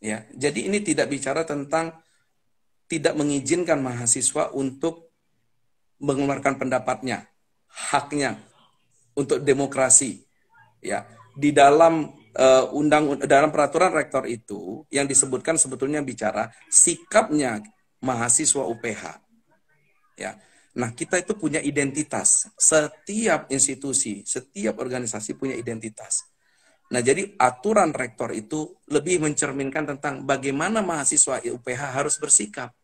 Ya, jadi ini tidak bicara tentang tidak mengizinkan mahasiswa untuk mengeluarkan pendapatnya, haknya untuk demokrasi. Ya, di dalam dalam peraturan rektor itu yang disebutkan sebetulnya bicara sikapnya mahasiswa UPH. Ya. Nah, kita itu punya identitas. Setiap institusi, setiap organisasi punya identitas. Nah, jadi aturan rektor itu lebih mencerminkan tentang bagaimana mahasiswa UPH harus bersikap.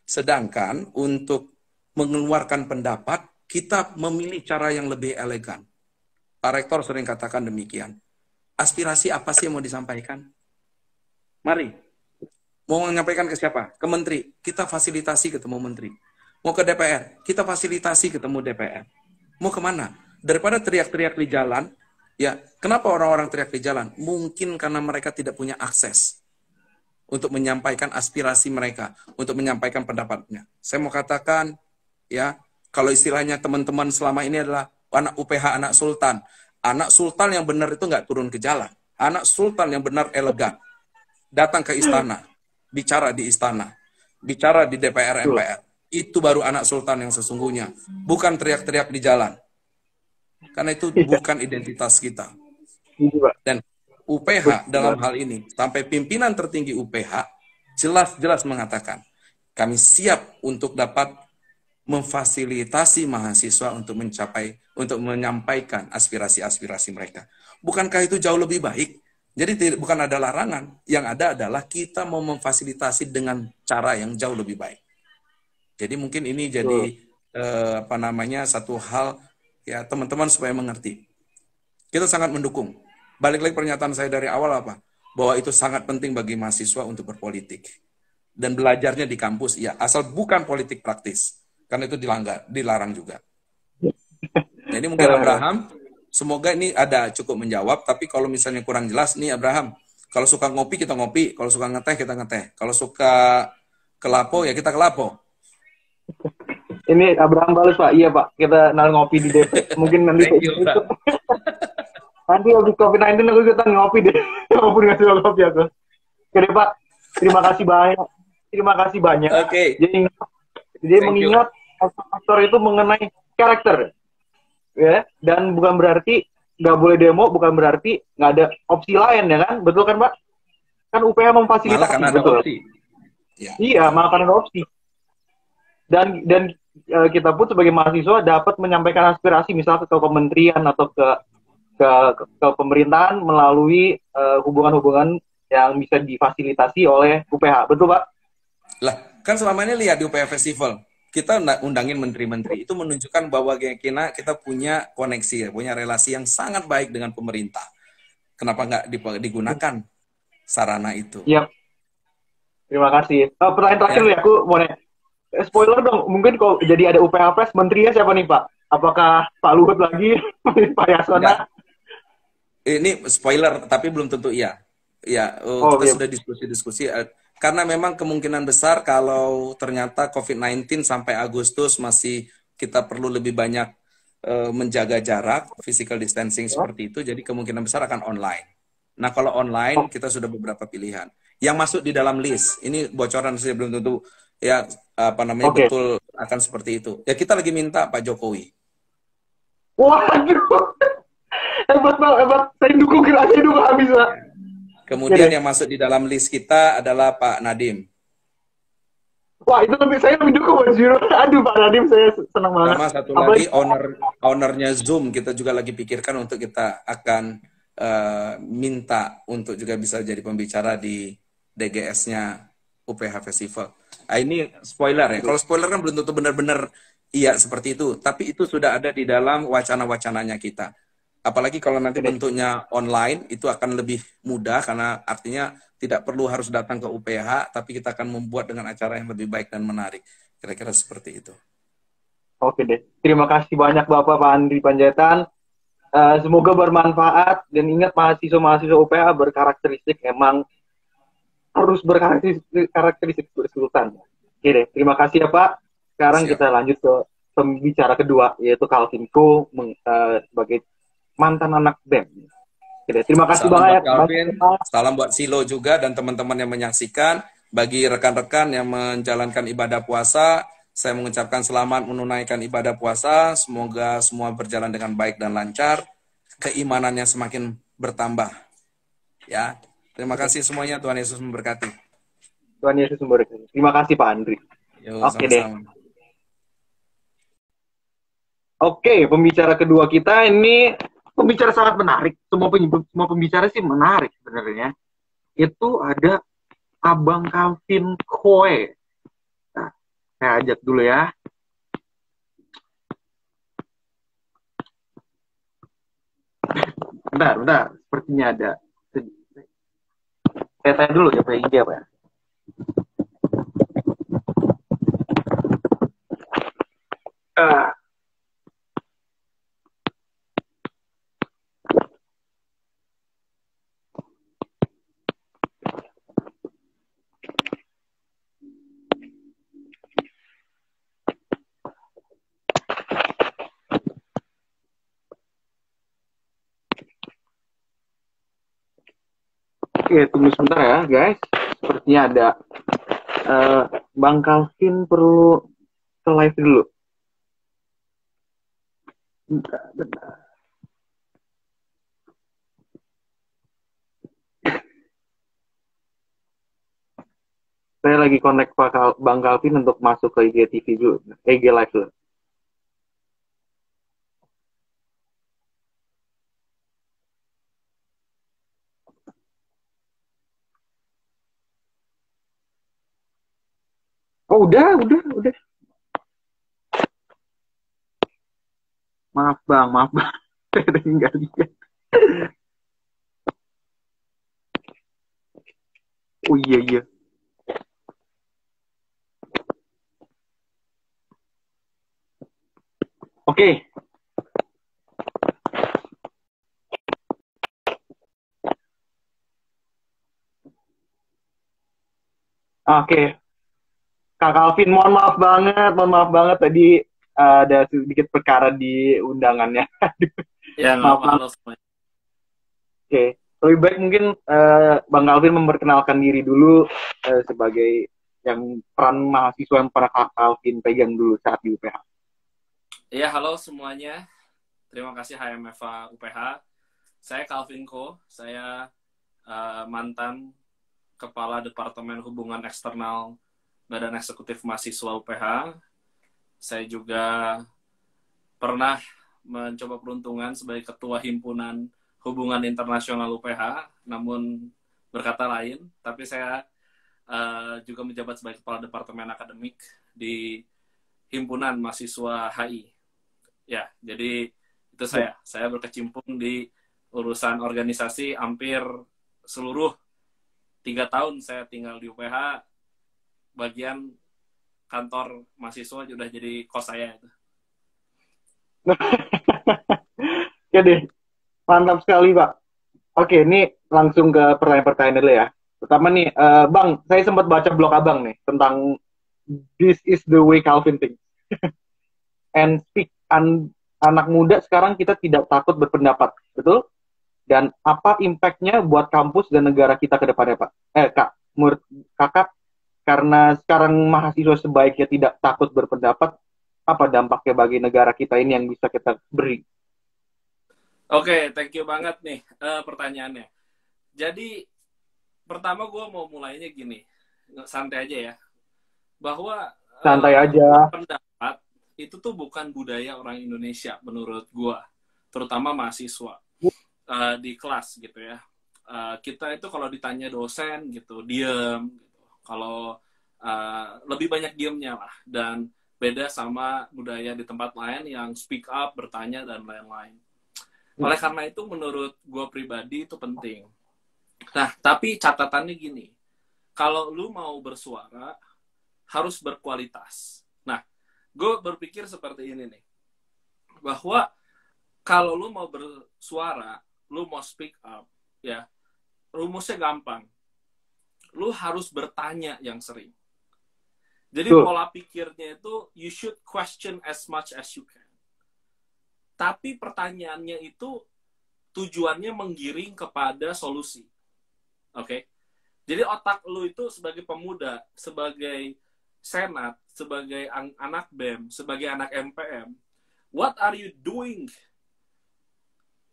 Sedangkan untuk mengeluarkan pendapat, kita memilih cara yang lebih elegan. Pak Rektor sering katakan demikian. Aspirasi apa sih yang mau disampaikan? Mari. Mau menyampaikan ke siapa? Ke menteri. Kita fasilitasi ketemu menteri. Mau ke DPR. Kita fasilitasi ketemu DPR. Mau kemana? Daripada teriak-teriak di jalan, ya kenapa orang-orang teriak di jalan? Mungkin karena mereka tidak punya akses untuk menyampaikan aspirasi mereka, untuk menyampaikan pendapatnya. Saya mau katakan, ya, kalau istilahnya teman-teman selama ini adalah anak UPH, anak sultan. Anak sultan yang benar itu nggak turun ke jalan. Anak sultan yang benar elegan. Datang ke istana, bicara di istana, bicara di DPR MPR. Itu baru anak sultan yang sesungguhnya. Bukan teriak-teriak di jalan. Karena itu bukan identitas kita. Dan UPH dalam hal ini, sampai pimpinan tertinggi UPH, jelas-jelas mengatakan, kami siap untuk dapat memfasilitasi mahasiswa untuk menyampaikan aspirasi-aspirasi mereka. Bukankah itu jauh lebih baik? Jadi bukan ada larangan, yang ada adalah kita mau memfasilitasi dengan cara yang jauh lebih baik. Jadi mungkin ini jadi satu hal ya teman-teman supaya mengerti. Kita sangat mendukung. Balik lagi pernyataan saya dari awal apa? Bahwa itu sangat penting bagi mahasiswa untuk berpolitik. Dan belajarnya di kampus, ya asal bukan politik praktis. Karena itu dilarang juga. Jadi mungkin Abraham, semoga ini ada cukup menjawab, tapi kalau misalnya kurang jelas, nih Abraham, kalau suka ngopi, kita ngopi. Kalau suka ngeteh, kita ngeteh. Kalau suka kelapo, ya kita kelapo. Ini Abraham balas, Pak. Iya, Pak. Kita ngopi di DP. Mungkin nanti nanti habis COVID-19 aku ikutan ngopi deh. Walaupun nggak suka kopi aku. Oke deh, Pak. Terima kasih banyak. Terima kasih banyak. Oke. Jadi mengingat faktor itu mengenai karakter. Ya, dan bukan berarti nggak boleh demo, bukan berarti nggak ada opsi lain, ya kan? Betul kan, Pak? Kan UPH memfasilitasi. Malah karena ada betul. opsi. Ya. Iya, malah karena ada opsi. Dan kita pun sebagai mahasiswa dapat menyampaikan aspirasi misalnya ke kementerian atau ke pemerintahan melalui hubungan-hubungan yang bisa difasilitasi oleh UPH. Betul, Pak? Lah, kan selama ini lihat di UPH Festival, kita undangin menteri-menteri, itu menunjukkan bahwa kita punya koneksi, ya, punya relasi yang sangat baik dengan pemerintah. Kenapa nggak digunakan sarana itu? Iya. Terima kasih. Pertanyaan terakhir nih, aku mau nanya. Spoiler dong, mungkin kalau jadi ada UPH Press, menterinya siapa nih, Pak? Apakah Pak Luhut lagi? Pak Yasona? Ini spoiler, tapi belum tentu iya. Ya, kita sudah diskusi-diskusi. Karena memang kemungkinan besar kalau ternyata COVID-19 sampai Agustus masih kita perlu lebih banyak menjaga jarak, physical distancing seperti itu, jadi kemungkinan besar akan online. Nah, kalau online kita sudah beberapa pilihan. Yang masuk di dalam list, ini bocoran saya belum tentu ya betul akan seperti itu. Ya kita lagi minta Pak Jokowi. Waduh. Hebat. Saya dukung habis, Pak. Kemudian yang masuk di dalam list kita adalah Pak Nadiem. Wah, itu saya lebih dukung Mas Juro. Aduh, Pak Nadiem, saya senang banget. Sama satu lagi ownernya Zoom, kita juga lagi pikirkan untuk kita akan minta untuk juga bisa jadi pembicara di DGS-nya UPH Festival. Nah, ini spoiler ya. Kalau spoiler kan belum tentu benar-benar iya seperti itu. Tapi itu sudah ada di dalam wacana-wacananya kita. Apalagi kalau nanti bentuknya online, itu akan lebih mudah karena artinya tidak perlu harus datang ke UPH, tapi kita akan membuat dengan acara yang lebih baik dan menarik. Kira-kira seperti itu. Oke deh. Terima kasih banyak Bapak Pak Andri Panjaitan. Semoga bermanfaat dan ingat mahasiswa-mahasiswa UPH berkarakteristik emang harus berkarakteristik bersultan. Oke deh. Terima kasih ya Pak. Sekarang kita lanjut ke pembicara kedua, yaitu Calvin Ko sebagai mantan anak BEM. Oke, terima kasih banyak Calvin. Salam buat Silo juga dan teman-teman yang menyaksikan. Bagi rekan-rekan yang menjalankan ibadah puasa, saya mengucapkan selamat menunaikan ibadah puasa. Semoga semua berjalan dengan baik dan lancar. Keimanannya semakin bertambah. Ya, terima kasih semuanya. Tuhan Yesus memberkati. Tuhan Yesus memberkati. Terima kasih Pak Andri. Oke deh. Oke, pembicara kedua kita ini pembicara sangat menarik. Semua pembicara sih menarik sebenarnya. Itu ada Abang Calvin Koe. Nah, saya ajak dulu ya. Bentar. Sepertinya ada. Saya tanya dulu ya, IG apa ya? Ah, Oke, tunggu sebentar ya, guys. Sepertinya ada Bang Calvin perlu ke live dulu. Bentar. Saya lagi connect Bang Calvin untuk masuk ke IGTV dulu. IG live dulu. Oh, udah. Maaf bang. Saya nggak lihat. Oh iya. Oke. Oke. Kak Calvin, mohon maaf banget tadi ada sedikit perkara di undangannya. Ya, nggak Maaf apa-apa. banget. Halo semuanya. Oke, lebih baik mungkin Bang Calvin memperkenalkan diri dulu sebagai yang peran mahasiswa yang pernah Kak Calvin pegang dulu saat di UPH. Ya, halo semuanya. Terima kasih HMFA UPH. Saya Calvin Ko. Saya mantan Kepala Departemen Hubungan Eksternal Badan Eksekutif Mahasiswa UPH. Saya juga pernah mencoba peruntungan sebagai Ketua Himpunan Hubungan Internasional UPH, namun berkata lain. Tapi saya juga menjabat sebagai Kepala Departemen Akademik di Himpunan Mahasiswa HI. Ya, jadi itu saya berkecimpung di urusan organisasi hampir seluruh 3 tahun saya tinggal di UPH, bagian kantor mahasiswa sudah jadi kos saya itu. Ya deh, mantap sekali Pak. Oke, ini langsung ke pertanyaan-pertanyaan dulu ya. Pertama nih, Bang, saya sempat baca blog Abang nih tentang this is the way Calvin thinks. And speak anak muda sekarang kita tidak takut berpendapat, betul? Dan apa impact-nya buat kampus dan negara kita ke depannya, Pak? Kak, menurut Kakak, karena sekarang mahasiswa sebaiknya tidak takut berpendapat, apa dampaknya bagi negara kita ini yang bisa kita beri? Oke, thank you banget nih pertanyaannya. Jadi, pertama gue mau mulainya gini, santai aja ya. Bahwa Santai aja. pendapat itu tuh bukan budaya orang Indonesia menurut gue, terutama mahasiswa. Di kelas gitu ya, kita itu kalau ditanya dosen gitu diem gitu. Kalau lebih banyak diemnya lah, dan beda sama budaya di tempat lain yang speak up, bertanya dan lain-lain. Oleh karena itu menurut gue pribadi itu penting. Nah, tapi catatannya gini, kalau lu mau bersuara harus berkualitas. Nah, gue berpikir seperti ini nih, bahwa kalau lu mau bersuara, lu mau speak up, ya, rumusnya gampang. Lu harus bertanya yang sering. Jadi pola pikirnya itu, you should question as much as you can. Tapi pertanyaannya itu tujuannya menggiring kepada solusi. Oke? Jadi otak lu itu sebagai pemuda, sebagai senat, sebagai anak BEM, sebagai anak MPM, what are you doing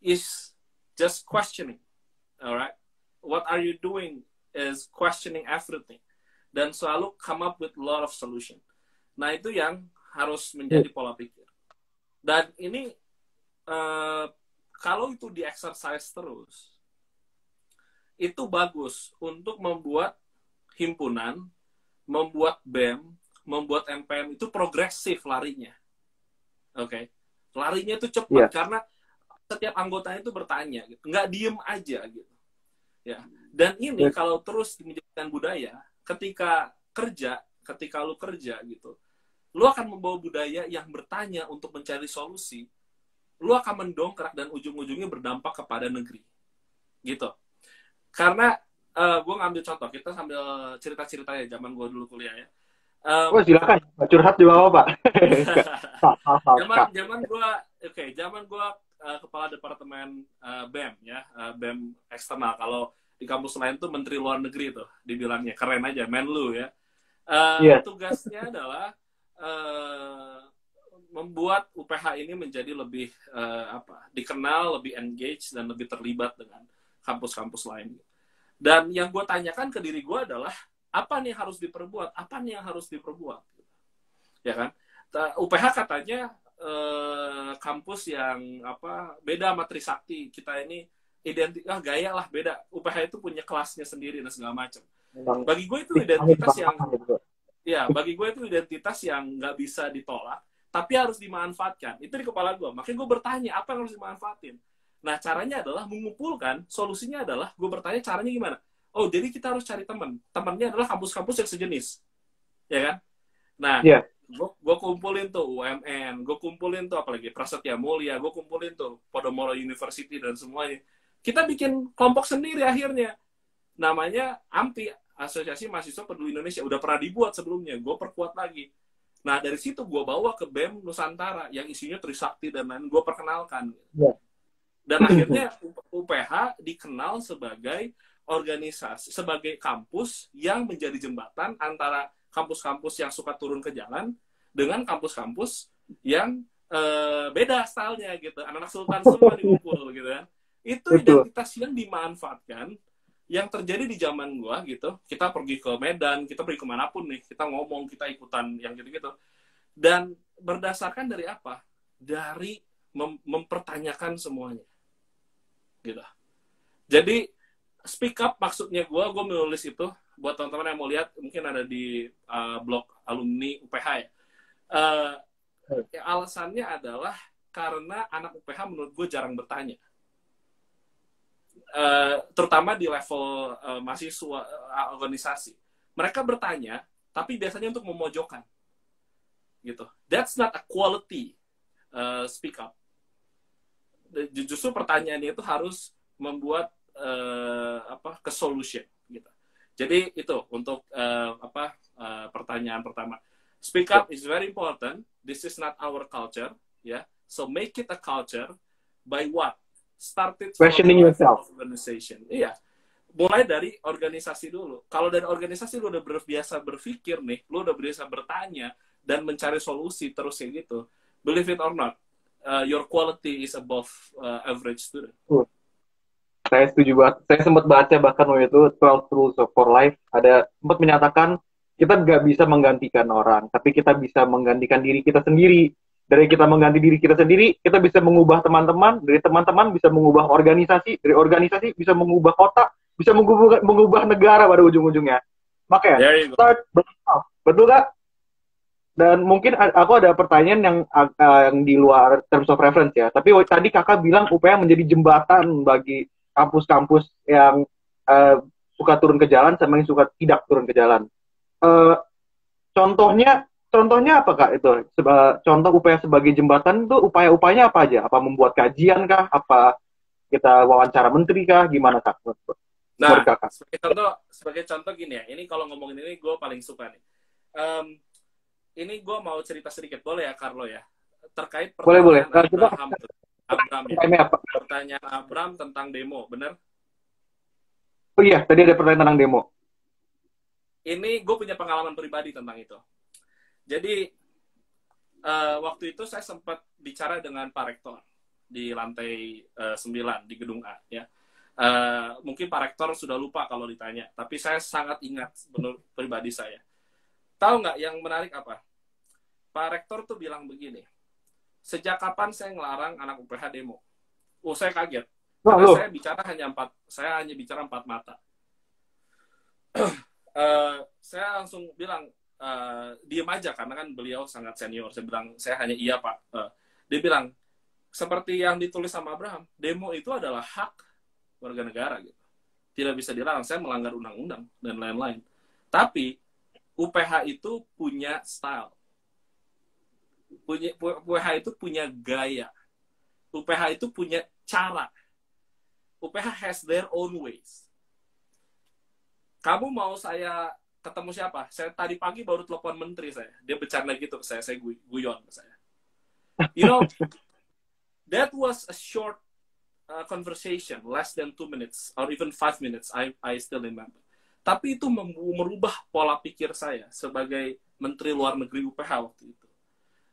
is just questioning, alright? What are you doing is questioning everything, dan selalu come up with a lot of solution. Nah, itu yang harus menjadi pola pikir. Dan ini kalau itu di exercise terus, itu bagus untuk membuat himpunan, membuat BEM, membuat MPM itu progresif larinya. Oke. Larinya itu cepat karena setiap anggotanya itu bertanya, gitu. Nggak diem aja gitu. Ya. Dan ini kalau terus menjadikan budaya, ketika lu kerja gitu, lu akan membawa budaya yang bertanya untuk mencari solusi, lu akan mendongkrak dan ujung-ujungnya berdampak kepada negeri. Gitu. Karena gue ngambil contoh, kita sambil cerita-cerita ya zaman gue dulu kuliah ya. Silakan curhat di bawah, Pak. zaman gue kepala departemen BEM ya, BEM eksternal. Kalau di kampus lain tuh Menteri Luar Negeri tuh dibilangnya, keren aja, Menlu ya. Tugasnya adalah membuat UPH ini menjadi lebih dikenal, lebih engage dan lebih terlibat dengan kampus-kampus lain. Dan yang gue tanyakan ke diri gue adalah apa nih yang harus diperbuat, apa nih yang harus diperbuat, ya kan? UPH katanya kampus yang beda sama Trisakti, kita ini gaya lah beda. UPH itu punya kelasnya sendiri dan segala macam. Bagi gue itu identitas yang bagi gue itu identitas yang nggak bisa ditolak, tapi harus dimanfaatkan. Itu di kepala gue. Makanya gue bertanya apa yang harus dimanfaatin. Nah, caranya adalah mengumpulkan, solusinya adalah gue bertanya caranya gimana. Oh, jadi kita harus cari teman. Temannya adalah kampus-kampus yang sejenis. Ya kan? Nah, gue kumpulin tuh UMN, gue kumpulin tuh apalagi Prasetya Mulia, gue kumpulin tuh Podomoro University dan semuanya. Kita bikin kelompok sendiri akhirnya. Namanya AMPI, Asosiasi Mahasiswa Peduli Indonesia. Udah pernah dibuat sebelumnya, gue perkuat lagi. Nah, dari situ gue bawa ke BEM Nusantara, yang isinya Trisakti dan lain, gue perkenalkan. Dan akhirnya UPH dikenal sebagai organisasi, sebagai kampus yang menjadi jembatan antara kampus-kampus yang suka turun ke jalan dengan kampus-kampus yang beda stylenya gitu. Anak-anak sultan semua dikumpul gitu kan. Itu identitas yang dimanfaatkan, yang terjadi di zaman gua gitu. Kita pergi ke Medan, kita pergi kemanapun nih, kita ngomong, kita ikutan yang gitu-gitu. Dan berdasarkan dari apa? Dari mempertanyakan semuanya. Gitu. Jadi speak up maksudnya gue menulis itu buat teman-teman yang mau lihat, mungkin ada di blog alumni UPH ya. Alasannya adalah karena anak UPH menurut gue jarang bertanya, terutama di level mahasiswa organisasi. Mereka bertanya, tapi biasanya untuk memojokkan, gitu. That's not a quality speak up. Justru pertanyaannya itu harus membuat ke solution gitu. Jadi itu untuk pertanyaan pertama. Speak up is very important. This is not our culture, ya. So make it a culture by what? Started questioning yourself. Organization. Iya. Mulai dari organisasi dulu. Kalau dari organisasi lu udah biasa berpikir nih, lu udah biasa bertanya dan mencari solusi terus kayak gitu. Believe it or not, your quality is above average student. Saya setuju banget. Saya sempat baca bahkan waktu itu 12 Rules for Life, ada sempat menyatakan kita nggak bisa menggantikan orang, tapi kita bisa menggantikan diri kita sendiri. Dari kita mengganti diri kita sendiri, kita bisa mengubah teman-teman, dari teman-teman bisa mengubah organisasi, dari organisasi bisa mengubah kota, bisa mengubah negara pada ujung-ujungnya. Makanya, start bersama. Betul nggak? Dan mungkin aku ada pertanyaan yang di luar terms of reference ya. Tapi tadi kakak bilang UPH menjadi jembatan bagi kampus-kampus yang suka turun ke jalan sama yang suka tidak turun ke jalan. Contohnya apa Kak itu? Contoh UPH sebagai jembatan itu upaya-upayanya apa aja? Apa membuat kajian kah? Apa kita wawancara menteri kah? Gimana Kak? Nah, sebagai contoh gini ya. Ini kalau ngomongin ini gue paling suka nih. Ini gue mau cerita sedikit, boleh ya Carlo ya? Terkait pertanyaan Abram ya. Pertanyaan Abram tentang demo, benar? Oh iya, tadi ada pertanyaan tentang demo. Ini gue punya pengalaman pribadi tentang itu. Jadi, waktu itu saya sempat bicara dengan Pak Rektor di lantai 9 di Gedung A. Ya. Mungkin Pak Rektor sudah lupa kalau ditanya, tapi saya sangat ingat menurut pribadi saya. Tahu nggak yang menarik apa? Pak Rektor tuh bilang begini, sejak kapan saya ngelarang anak UPH demo? Oh, saya kaget. Wah, Karena lo. saya hanya bicara empat mata. Saya langsung bilang, diem aja, karena kan beliau sangat senior. Saya bilang, saya hanya iya, Pak. Dia bilang, seperti yang ditulis sama Abraham, demo itu adalah hak warga negara, gitu. Tidak bisa dilarang, saya melanggar undang-undang, dan lain-lain. Tapi, UPH itu punya style. UPH itu punya gaya. UPH itu punya cara. UPH has their own ways. Kamu mau saya ketemu siapa? Saya tadi pagi baru telepon menteri saya. Dia bercanda gitu ke saya guyon ke saya. You know, that was a short conversation, less than 2 minutes, or even 5 minutes, I still remember. Tapi itu merubah pola pikir saya sebagai Menteri Luar Negeri UPH waktu itu.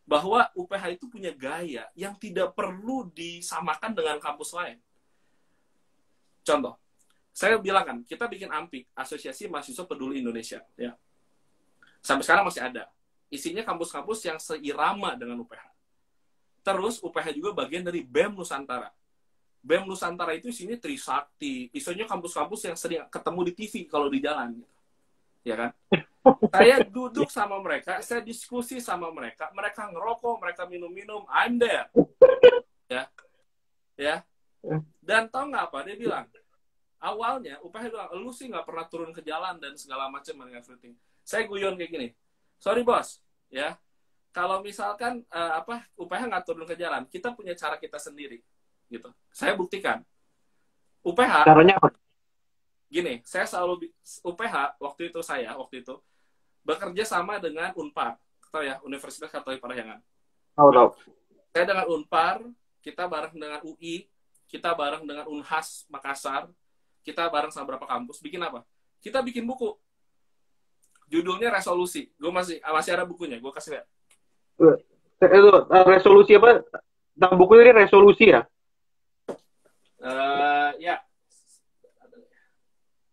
Bahwa UPH itu punya gaya yang tidak perlu disamakan dengan kampus lain. Contoh, saya bilang kan, kita bikin AMPI, Asosiasi Mahasiswa Peduli Indonesia. Ya. Sampai sekarang masih ada. Isinya kampus-kampus yang seirama dengan UPH. Terus UPH juga bagian dari BEM Nusantara. BEM Nusantara itu isinya Trisakti. Isinya kampus-kampus yang sering ketemu di TV kalau di jalan. Gitu. Ya kan? Saya duduk sama mereka, saya diskusi sama mereka. Mereka ngerokok, mereka minum-minum. I'm there. Ya. Ya. Dan tau nggak apa? Dia bilang, awalnya UPH bilang, lu sih nggak pernah turun ke jalan dan segala macam and everything. Saya guyon kayak gini. Sorry bos, ya. Kalau misalkan UPH nggak turun ke jalan, kita punya cara kita sendiri, gitu. Saya buktikan. UPH. Caranya apa? Gini, saya selalu UPH waktu itu bekerja sama dengan Unpar, tahu ya, Universitas Katolik Parahyangan. Tahu. Saya dengan Unpar, kita bareng dengan UI, kita bareng dengan Unhas Makassar, kita bareng sama beberapa kampus. Bikin apa? Kita bikin buku. Judulnya Resolusi. Gue masih ada bukunya. Gue kasih lihat. Itu resolusi apa? Tentang buku ini resolusi ya? Ya.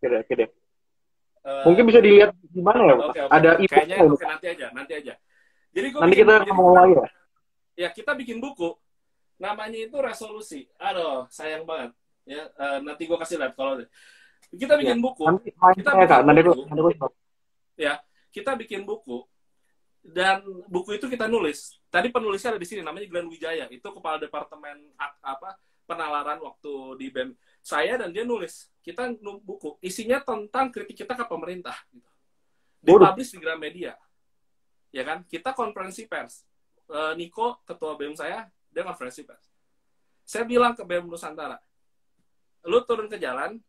Oke. Mungkin bisa dilihat di mana ya? Okay. Ada kayaknya nanti aja. Jadi kita ngomong lagi ya. Ya, kita bikin buku. Namanya itu Resolusi. Aduh, sayang banget. Ya, nanti gue kasih lihat kalau kita bikin buku. Kita bikin buku dan buku itu kita nulis. Tadi penulisnya ada di sini, namanya Glenn Wijaya. Itu kepala departemen penalaran waktu di BEM. Saya dan dia nulis. Kita buku isinya tentang kritik kita ke pemerintah. Gitu. Dipublish di Gramedia. Ya kan? Kita konferensi pers. Niko, ketua BEM saya, dia konferensi pers. Saya bilang ke BEM Nusantara, lu turun ke jalan,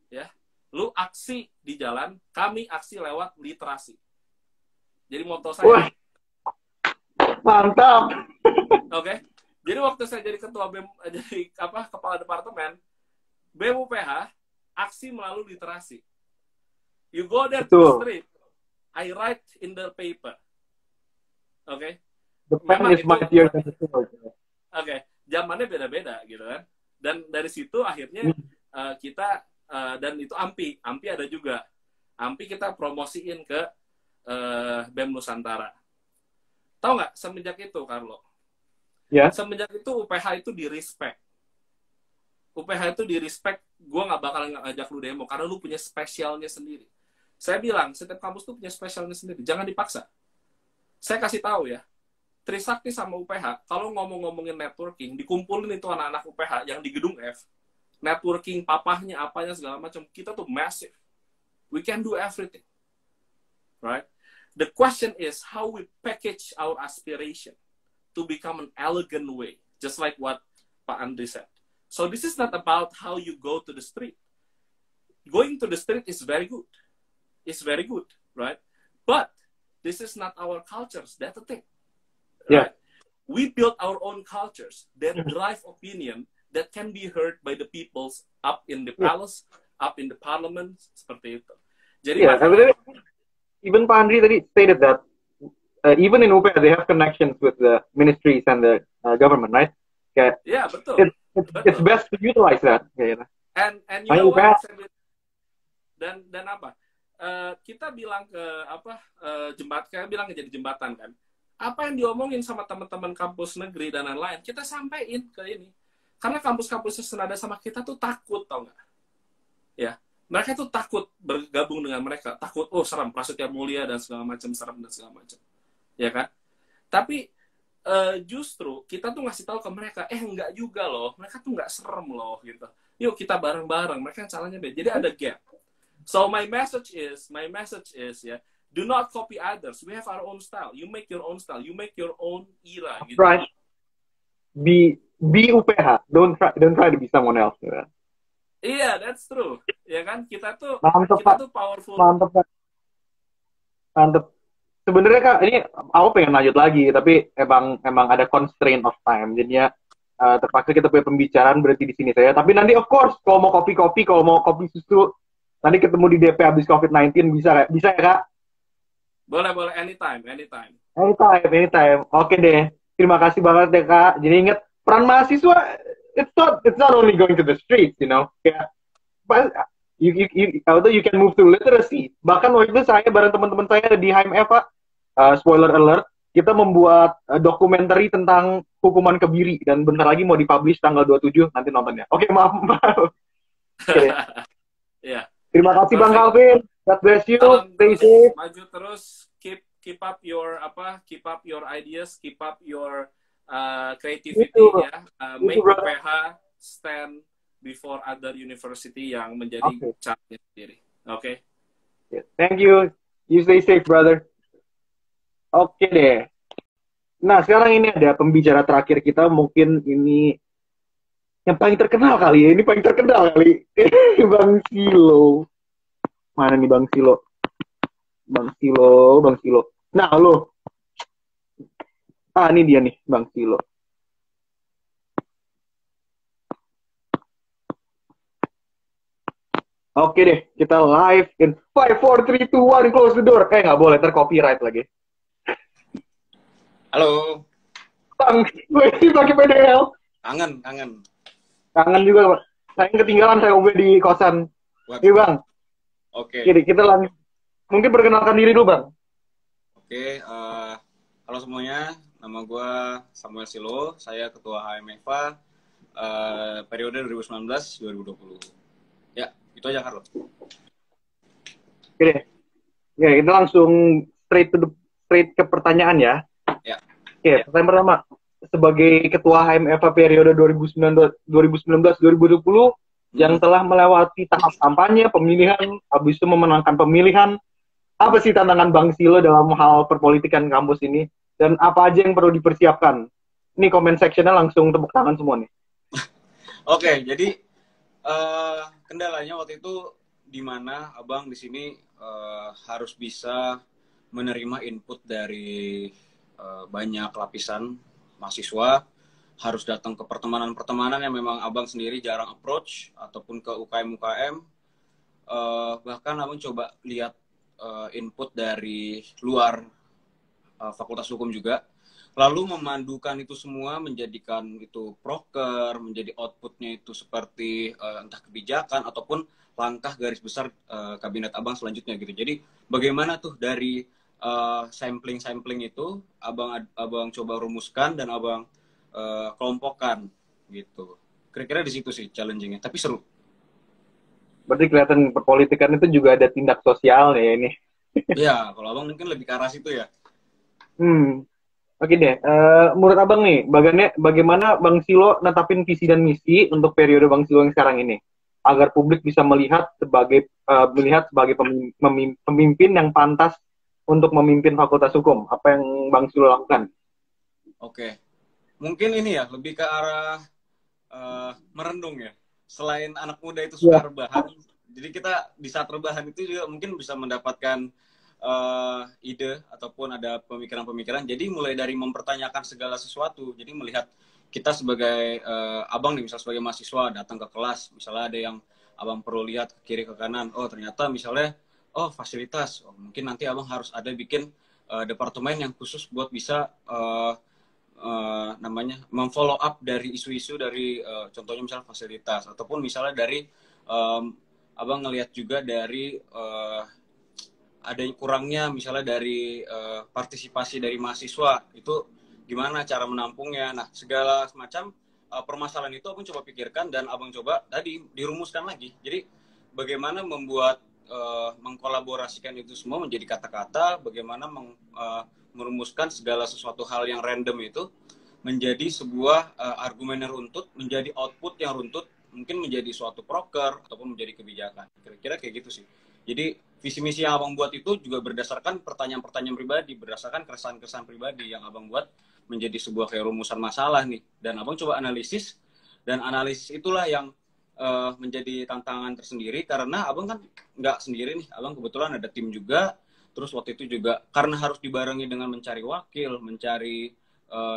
ya, lu aksi di jalan, kami aksi lewat literasi. Jadi moto saya. Wah, mantap. Oke. Jadi waktu saya jadi ketua BEM, kepala departemen, BEM UPH, aksi melalui literasi. You go there to the street, I write in the paper. Oke. The pen is mightier than the sword. Oke. Zamannya beda-beda gitu kan. Dan dari situ akhirnya kita dan itu AMPI ada juga. AMPI kita promosiin ke BEM Nusantara. Tahu nggak semenjak itu, Carlo? Ya. Semenjak itu UPH itu di-respect. UPH itu di-respect, gue nggak bakal ngajak lu demo karena lu punya spesialnya sendiri. Saya bilang, setiap kampus tuh punya spesialnya sendiri. Jangan dipaksa. Saya kasih tahu ya, Trisakti sama UPH, kalau ngomongin networking, dikumpulin itu anak-anak UPH yang di gedung F, networking, papahnya, apanya, segala macam, kita tuh massive. We can do everything. Right? The question is how we package our aspiration to become an elegant way, just like what Pak Andri said. So this is not about how you go to the street. Going to the street is very good. It's very good, right? But this is not our cultures. That's the thing. Yeah. Right? We build our own cultures that drive opinion that can be heard by the peoples up in the palace, up in the parliament, seperti itu. Jadi even Pak Andri tadi stated that even in UPH they have connections with the ministries and the government, right? Yeah, betul. It's best to utilize that. And you know what? Dan apa? Kita bilang ke kita bilang jadi jembatan kan. Apa yang diomongin sama teman-teman kampus negeri dan lain-lain, kita sampaikan ke ini. Karena kampus-kampus yang senada sama kita tuh takut, tau nggak? Ya, mereka tuh takut bergabung dengan mereka, takut, oh serem, Prasetya Mulia dan segala macam, serem dan segala macam, ya kan? Tapi justru kita tuh ngasih tahu ke mereka, enggak juga loh, mereka tuh nggak serem loh, gitu. Yuk kita bareng-bareng, mereka yang caranya beda. Jadi ada gap. So my message is ya, do not copy others. We have our own style. You make your own style. You make your own era. Gitu. Right. Be UPH. Don't try to be someone else. Ya. Iya, that's true. Ya kan, kita tuh Mantep, powerful. Mantep. Sebenarnya Kak, ini aku pengen lanjut lagi, tapi emang ada constraint of time. Jadinya terpaksa kita punya pembicaraan berarti di sini saya. Tapi nanti of course kalau mau kopi, kalau mau kopi susu, nanti ketemu di DP habis COVID-19 bisa ya Kak? Boleh, anytime. Oke deh. Terima kasih banget deh Kak. Jadi ingat, peran mahasiswa it's not only going to the streets, you know. Kayak you can move to literacy. Bahkan waktu itu saya bareng teman-teman saya di HMF, Pak. Spoiler alert, kita membuat dokumenter tentang hukuman kebiri dan bentar lagi mau dipublish tanggal 27, nanti nontonnya. Oke, maaf. Okay. Yeah. Terima kasih Bang Calvin. God bless you. Stay safe. Maju terus, keep up your ideas, keep up your creativity ya. Make UPH stand before other university yang menjadi caranya sendiri. Oke. Thank you. You stay safe, brother. Oke deh. Nah, sekarang ini ada pembicara terakhir kita, mungkin ini yang paling terkenal kali ya. Ini paling terkenal kali. Bang Silo. Mana nih Bang Silo? Bang Silo. Nah, lo. Ini dia nih, Bang Silo. Oke deh, kita live in 5, 4, 3, 2, 1, close the door. Nggak boleh, tercopyright lagi. Halo. Bang, gue ini pakai PDL. Kangen juga, Pak. Saya ketinggalan, saya UB di kosan. Iya, Bang. Oke. Jadi kita lanjut. Mungkin perkenalkan diri dulu, Bang. Oke, halo semuanya. Nama gue Samuel Silo. Saya Ketua HMFA periode 2019-2020. Ya, itu aja, Carlo. Oke deh. Ya, kita langsung straight ke pertanyaan ya. Ya. Oke, pertanyaan pertama. Sebagai Ketua HMFA periode 2019-2020 yang telah melewati tahap kampanye, pemilihan, habis itu memenangkan pemilihan, apa sih tantangan Bang Silo dalam hal perpolitikan kampus ini? Dan apa aja yang perlu dipersiapkan? Ini comment sectionnya langsung tepuk tangan semua nih. Oke, jadi kendalanya waktu itu di mana Abang di sini harus bisa menerima input dari banyak lapisan mahasiswa, harus datang ke pertemanan-pertemanan yang memang Abang sendiri jarang approach, ataupun ke UKM-UKM. Bahkan Abang coba lihat input dari luar Fakultas Hukum juga, lalu memandukan itu semua, menjadikan itu proker, menjadi outputnya itu seperti entah kebijakan ataupun langkah garis besar kabinet Abang selanjutnya gitu. Jadi bagaimana tuh dari sampling itu abang coba rumuskan dan Abang kelompokkan gitu. Kira-kira di situ sih challenging-nya, tapi seru. Berarti kelihatan perpolitikan itu juga ada tindak sosialnya ya ini. Iya, kalau Abang mungkin lebih ke arah situ ya. Oke deh. Menurut Abang nih, bagaimana Bang Silo netapin visi dan misi untuk periode Bang Silo yang sekarang ini, agar publik bisa melihat sebagai pemimpin yang pantas untuk memimpin Fakultas Hukum. Apa yang Bang Silo lakukan? Oke. Mungkin ini ya, lebih ke arah merendung ya. Selain anak muda itu suka rebahan, jadi kita di saat rebahan itu juga mungkin bisa mendapatkan ide ataupun ada pemikiran-pemikiran. Jadi mulai dari mempertanyakan segala sesuatu. Jadi melihat kita sebagai Abang nih, misal sebagai mahasiswa datang ke kelas, misalnya ada yang Abang perlu lihat ke kiri ke kanan. Oh ternyata misalnya, fasilitas. Mungkin nanti Abang harus ada bikin departemen yang khusus buat bisa memfollow up dari isu-isu dari contohnya misalnya fasilitas, ataupun misalnya dari Abang ngelihat juga dari ada kurangnya misalnya dari partisipasi dari mahasiswa, itu gimana cara menampungnya. Nah segala semacam permasalahan itu abang coba pikirkan dan abang coba tadi dirumuskan lagi. Jadi bagaimana membuat mengkolaborasikan itu semua menjadi kata-kata, bagaimana merumuskan segala sesuatu hal yang random itu menjadi sebuah argumen yang runtut, menjadi output yang runtut, mungkin menjadi suatu proker ataupun menjadi kebijakan. Kira-kira kayak gitu sih. Jadi visi misi yang abang buat itu juga berdasarkan pertanyaan-pertanyaan pribadi, berdasarkan keresahan-keresahan pribadi yang abang buat menjadi sebuah kayak rumusan masalah nih. Dan abang coba analisis, dan analisis itulah yang menjadi tantangan tersendiri, karena abang kan nggak sendiri nih, abang kebetulan ada tim juga. Terus waktu itu juga karena harus dibarengi dengan mencari wakil, mencari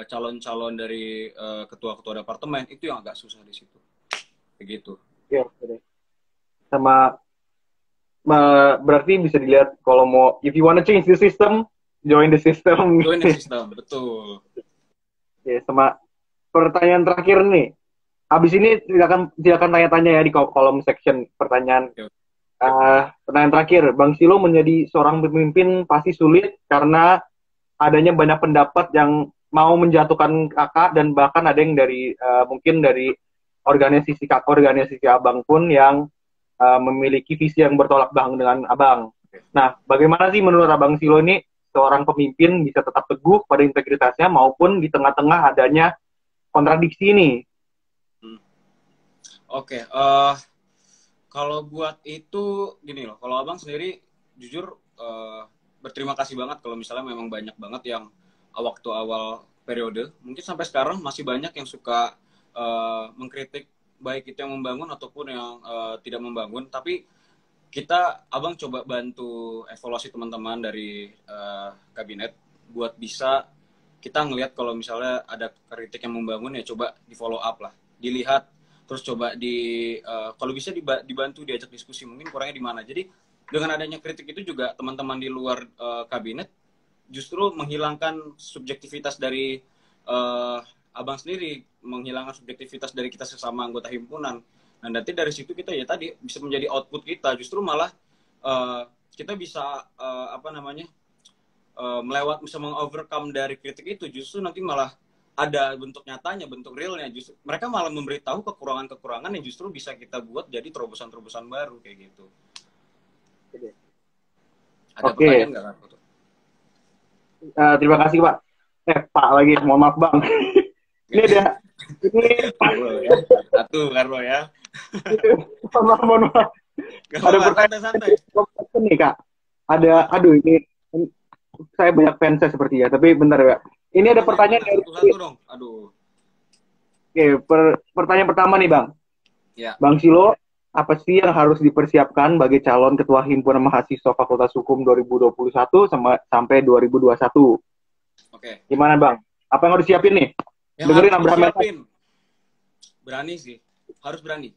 calon-calon dari ketua-ketua departemen, itu yang agak susah di situ. Begitu. Ya, sama berarti bisa dilihat kalau mau, if you wanna change the system, join the system. Join the system, betul. Ya, sama pertanyaan terakhir nih. Habis ini silakan tanya-tanya ya di kolom section pertanyaan. Pertanyaan terakhir, Bang Silo menjadi seorang pemimpin pasti sulit karena adanya banyak pendapat yang mau menjatuhkan kakak, dan bahkan ada yang dari mungkin dari organisasi abang pun yang memiliki visi yang bertolak belakang dengan abang. Nah, bagaimana sih menurut Abang Silo ini seorang pemimpin bisa tetap teguh pada integritasnya maupun di tengah-tengah adanya kontradiksi ini? Oke, kalau buat itu gini loh, kalau abang sendiri jujur berterima kasih banget kalau misalnya memang banyak banget yang waktu awal periode, mungkin sampai sekarang masih banyak yang suka mengkritik, baik itu yang membangun ataupun yang tidak membangun. Tapi abang coba bantu evaluasi teman-teman dari kabinet buat bisa kita ngelihat kalau misalnya ada kritik yang membangun, ya coba di follow up lah, dilihat. Terus coba kalau bisa dibantu diajak diskusi, mungkin kurangnya di mana. Jadi dengan adanya kritik itu juga teman-teman di luar kabinet justru menghilangkan subjektivitas dari abang sendiri, menghilangkan subjektivitas dari kita sesama anggota himpunan. Nah, nanti dari situ kita ya tadi bisa menjadi output kita, justru malah kita bisa bisa mengovercome dari kritik itu, justru nanti malah ada bentuk nyatanya, bentuk realnya. Justru mereka malah memberitahu kekurangan-kekurangan yang justru bisa kita buat jadi terobosan-terobosan baru kayak gitu. Ada pertanyaan nggak, Kak? Terima kasih, Pak. Pak lagi, mohon maaf Bang. Ini satu Karlo ya. Mohon maaf. Ada pertanyaan santai. Nih Kak. Ini saya banyak fans seperti ya, tapi bentar ya. Ini ada pertanyaan dari satu dong. Aduh. Oke, pertanyaan pertama nih Bang. Ya. Bang Silo, apa sih yang harus dipersiapkan bagi calon Ketua Himpunan Mahasiswa Fakultas Hukum 2021 sampai 2021? Oke. Gimana Bang? Apa yang harus siapin nih? Dengerin Abraham. Berani sih. Harus berani.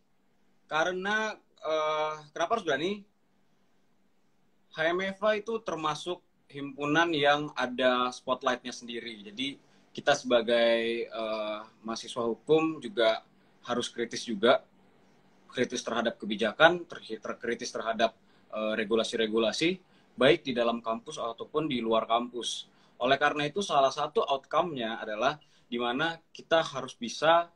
Karena kenapa harus berani? HMFA itu termasuk himpunan yang ada spotlight-nya sendiri. Jadi kita sebagai mahasiswa hukum juga harus kritis juga. Kritis terhadap kebijakan, kritis terhadap regulasi-regulasi, baik di dalam kampus ataupun di luar kampus. Oleh karena itu salah satu outcome-nya adalah di mana kita harus bisa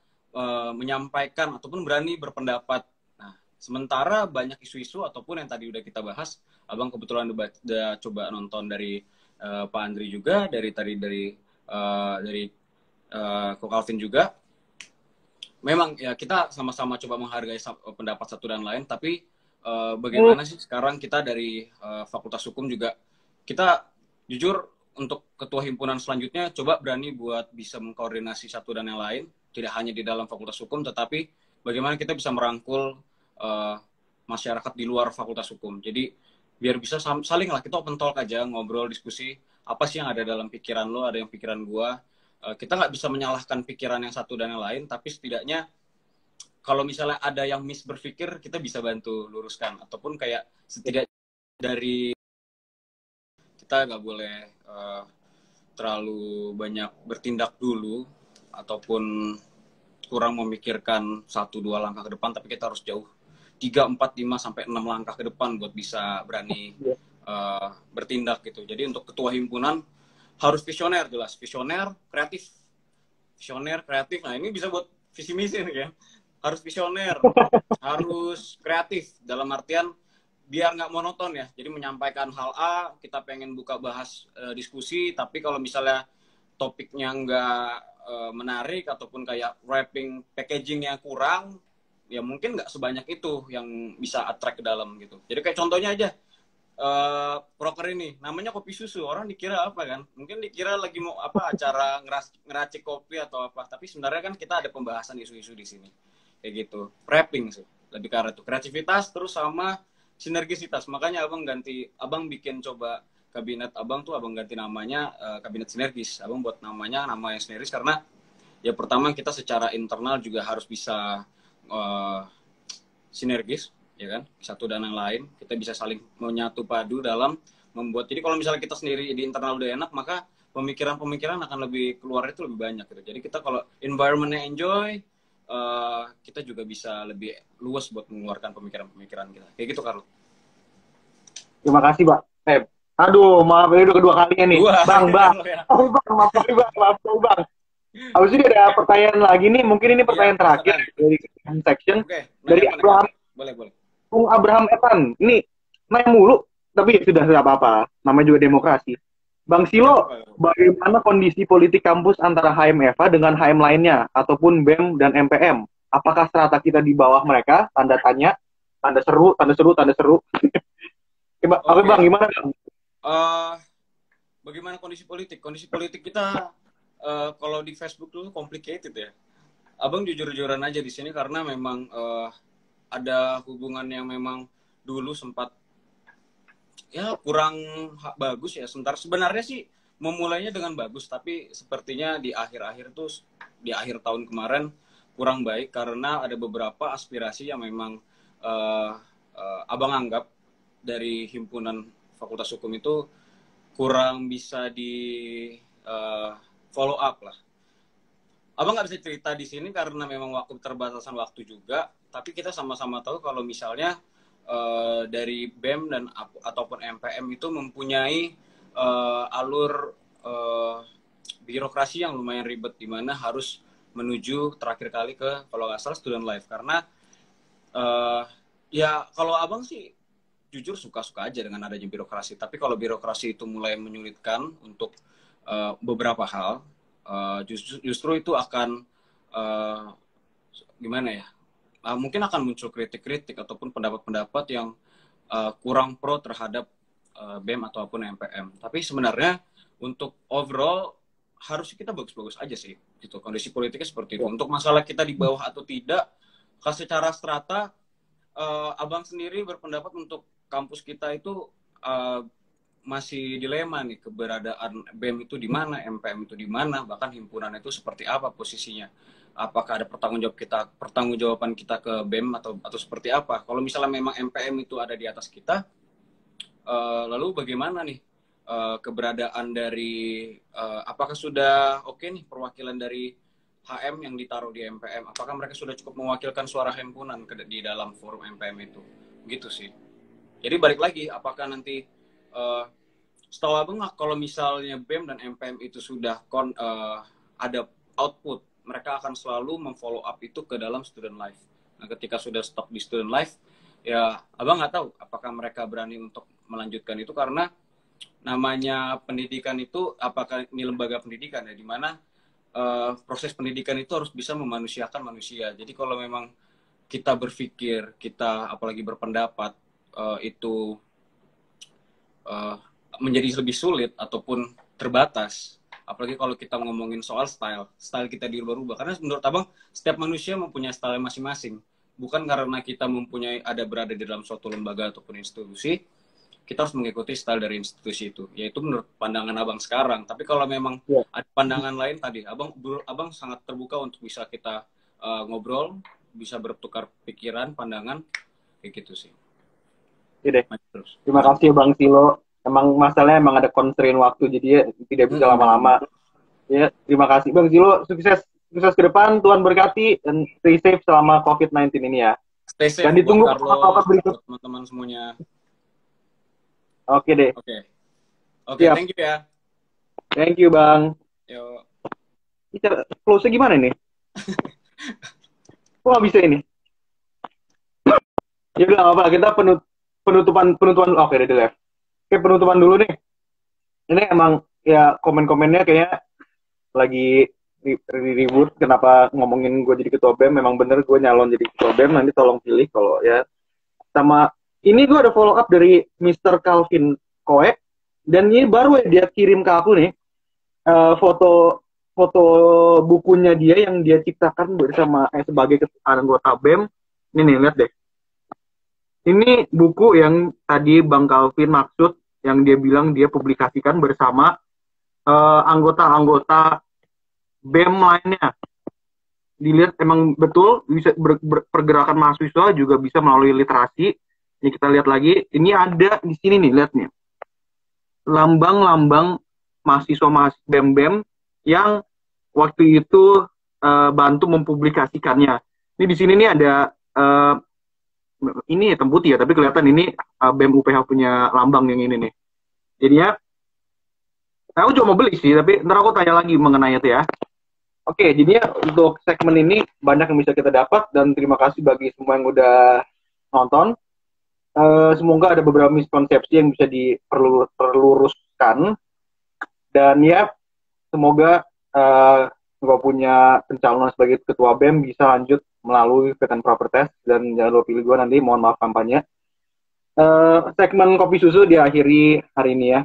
menyampaikan ataupun berani berpendapat. Nah, sementara banyak isu-isu ataupun yang tadi udah kita bahas, Abang kebetulan udah coba nonton dari Pak Andri juga, dari Ko Calvin juga. Memang ya kita sama-sama coba menghargai pendapat satu dan lain, tapi bagaimana sih sekarang kita dari Fakultas Hukum juga, kita jujur untuk ketua himpunan selanjutnya coba berani buat bisa mengkoordinasi satu dan yang lain, tidak hanya di dalam Fakultas Hukum, tetapi bagaimana kita bisa merangkul masyarakat di luar Fakultas Hukum. Jadi biar bisa saling lah, kita open talk aja, ngobrol, diskusi, apa sih yang ada dalam pikiran lo, ada yang pikiran gua. Kita nggak bisa menyalahkan pikiran yang satu dan yang lain, tapi setidaknya kalau misalnya ada yang berpikir, kita bisa bantu luruskan. Ataupun kayak setidaknya dari kita nggak boleh terlalu banyak bertindak dulu, ataupun kurang memikirkan 1-2 langkah ke depan, tapi kita harus jauh 3, 4, 5, sampai 6 langkah ke depan buat bisa berani bertindak gitu. Jadi untuk ketua himpunan harus visioner, jelas. Visioner, kreatif. Nah ini bisa buat visi misi nih kan. Harus visioner, harus kreatif dalam artian biar nggak monoton ya. Jadi menyampaikan hal A, kita pengen buka bahas diskusi, tapi kalau misalnya topiknya nggak menarik ataupun kayak wrapping packagingnya kurang, ya mungkin nggak sebanyak itu yang bisa attract ke dalam gitu. Jadi kayak contohnya aja, proker ini namanya kopi susu, orang dikira apa kan? Mungkin dikira lagi mau apa acara ngeracik kopi atau apa, tapi sebenarnya kan kita ada pembahasan isu-isu di sini kayak gitu. Wrapping sih lebih karena itu kreativitas terus sama sinergisitas. Makanya abang bikin coba kabinet abang tuh abang ganti namanya kabinet sinergis. Abang buat nama yang sinergis karena ya pertama kita secara internal juga harus bisa sinergis, ya kan, satu dan yang lain kita bisa saling menyatu padu dalam membuat. Jadi kalau misalnya kita sendiri di internal udah enak, maka pemikiran-pemikiran akan lebih keluar itu lebih banyak gitu. Jadi kita kalau environment-nya enjoy, kita juga bisa lebih luas buat mengeluarkan pemikiran-pemikiran kita. Kayak gitu, Carlo. Terima kasih, Pak. Aduh, maaf ini udah kedua kalinya nih. Bang. Oh, Bang, maaf, Bang. Habis ini ada pertanyaan lagi nih, mungkin ini pertanyaan terakhir dari section. Dari Abraham. Boleh. Bung Abraham Etan. Ini nanya mulu, tapi sudah apa-apa. Namanya juga demokrasi. Bang Silo, bagaimana kondisi politik kampus antara HMFA dengan HM lainnya, ataupun BEM dan MPM? Apakah strata kita di bawah mereka? Tanda tanya, tanda seru. Oke, Bang, gimana? Bagaimana kondisi politik? Kondisi politik kita kalau di Facebook dulu complicated ya. Abang jujur-jujuran aja di sini karena memang ada hubungan yang memang dulu sempat ya kurang bagus ya. Sebenarnya sih memulainya dengan bagus, tapi sepertinya di akhir-akhir tuh di akhir tahun kemarin kurang baik karena ada beberapa aspirasi yang memang abang anggap dari himpunan Fakultas Hukum itu kurang bisa di follow up lah. Abang nggak bisa cerita di sini karena memang keterbatasan waktu juga, tapi kita sama-sama tahu kalau misalnya dari BEM dan ataupun MPM itu mempunyai alur birokrasi yang lumayan ribet di mana harus menuju terakhir kali ke kalau nggak salah student life karena ya kalau abang sih jujur suka-suka aja dengan adanya birokrasi, tapi kalau birokrasi itu mulai menyulitkan untuk beberapa hal, justru itu akan gimana ya? Mungkin akan muncul kritik-kritik ataupun pendapat-pendapat yang kurang pro terhadap BEM ataupun MPM. Tapi sebenarnya untuk overall harusnya kita bagus-bagus aja sih, gitu. Kondisi politiknya seperti itu. Untuk masalah kita di bawah atau tidak, secara strata, abang sendiri berpendapat untuk kampus kita itu masih dilema nih keberadaan BEM itu di mana, MPM itu di mana, bahkan himpunan itu seperti apa posisinya. Apakah ada pertanggungjawaban kita ke BEM atau seperti apa? Kalau misalnya memang MPM itu ada di atas kita, lalu bagaimana nih keberadaan dari apakah sudah oke nih perwakilan dari HM yang ditaruh di MPM? Apakah mereka sudah cukup mewakilkan suara himpunan di dalam forum MPM itu? Gitu sih. Jadi balik lagi, apakah nanti setahu abang kalau misalnya BEM dan MPM itu sudah ada output, mereka akan selalu memfollow up itu ke dalam student life. Nah, ketika sudah stop di student life, ya abang nggak tahu apakah mereka berani untuk melanjutkan itu karena namanya pendidikan itu, apakah ini lembaga pendidikan ya, di mana proses pendidikan itu harus bisa memanusiakan manusia. Jadi kalau memang kita berpikir, kita apalagi berpendapat itu menjadi lebih sulit ataupun terbatas, apalagi kalau kita ngomongin soal style kita dirubah-rubah. Karena menurut abang, setiap manusia mempunyai style masing-masing. Bukan karena kita berada di dalam suatu lembaga ataupun institusi, kita harus mengikuti style dari institusi itu. Yaitu menurut pandangan abang sekarang. Tapi kalau memang ada pandangan lain tadi, abang sangat terbuka untuk bisa kita ngobrol, bisa bertukar pikiran, pandangan, kayak gitu sih. Oke deh. Terima kasih Bang Silo. Emang masalahnya ada constraint waktu, jadi ya tidak bisa lama-lama. Ya, terima kasih Bang Silo. Sukses ke depan, Tuhan berkati dan stay safe selama COVID-19 ini ya. Stay safe. Dan ditunggu apa berikut teman-teman semuanya. Oke deh. Oke, thank you ya. Thank you Bang. Yo. Close-nya gimana nih? Kok nggak bisa ini? Ya udah nggak apa, kita penutupan. Oke, udah di live. Oke, penutupan dulu nih. Ini emang ya komen-komennya kayak lagi ribut kenapa ngomongin gue jadi ketua BEM. Memang bener gue nyalon jadi ketua BEM, nanti tolong pilih kalau ya. Sama ini gue ada follow up dari Mr. Calvin Koek, dan ini baru dia kirim ke aku nih foto bukunya dia yang dia ciptakan bersama sebagai anggota BEM. Ini nih, lihat deh. Ini buku yang tadi Bang Calvin maksud, yang dia bilang dia publikasikan bersama anggota-anggota BEM lainnya. Dilihat emang betul bisa pergerakan mahasiswa juga bisa melalui literasi. Ini kita lihat lagi. Ini ada di sini nih, lihat nih. Lambang-lambang mahasiswa BEM-BEM yang waktu itu bantu mempublikasikannya. Ini di sini nih ada ini hitam putih ya, tapi kelihatan ini BEM UPH punya lambang yang ini nih. Jadinya, aku cuma mau beli sih, tapi ntar aku tanya lagi mengenai itu ya. Oke, jadinya untuk segmen ini banyak yang bisa kita dapat, dan terima kasih bagi semua yang udah nonton. Semoga ada beberapa miskonsepsi yang bisa diperluruskan, dan ya semoga gue punya pencalonan sebagai ketua BEM bisa lanjut melalui fit and proper test, dan jangan lupa pilih gue nanti, mohon maaf kampanye. Segmen kopi susu diakhiri hari ini ya.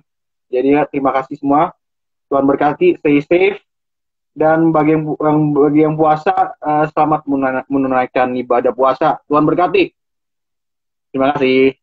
Jadi ya, terima kasih semua, Tuhan berkati, stay safe, dan bagi yang puasa selamat menunaikan ibadah puasa, Tuhan berkati. Terima kasih.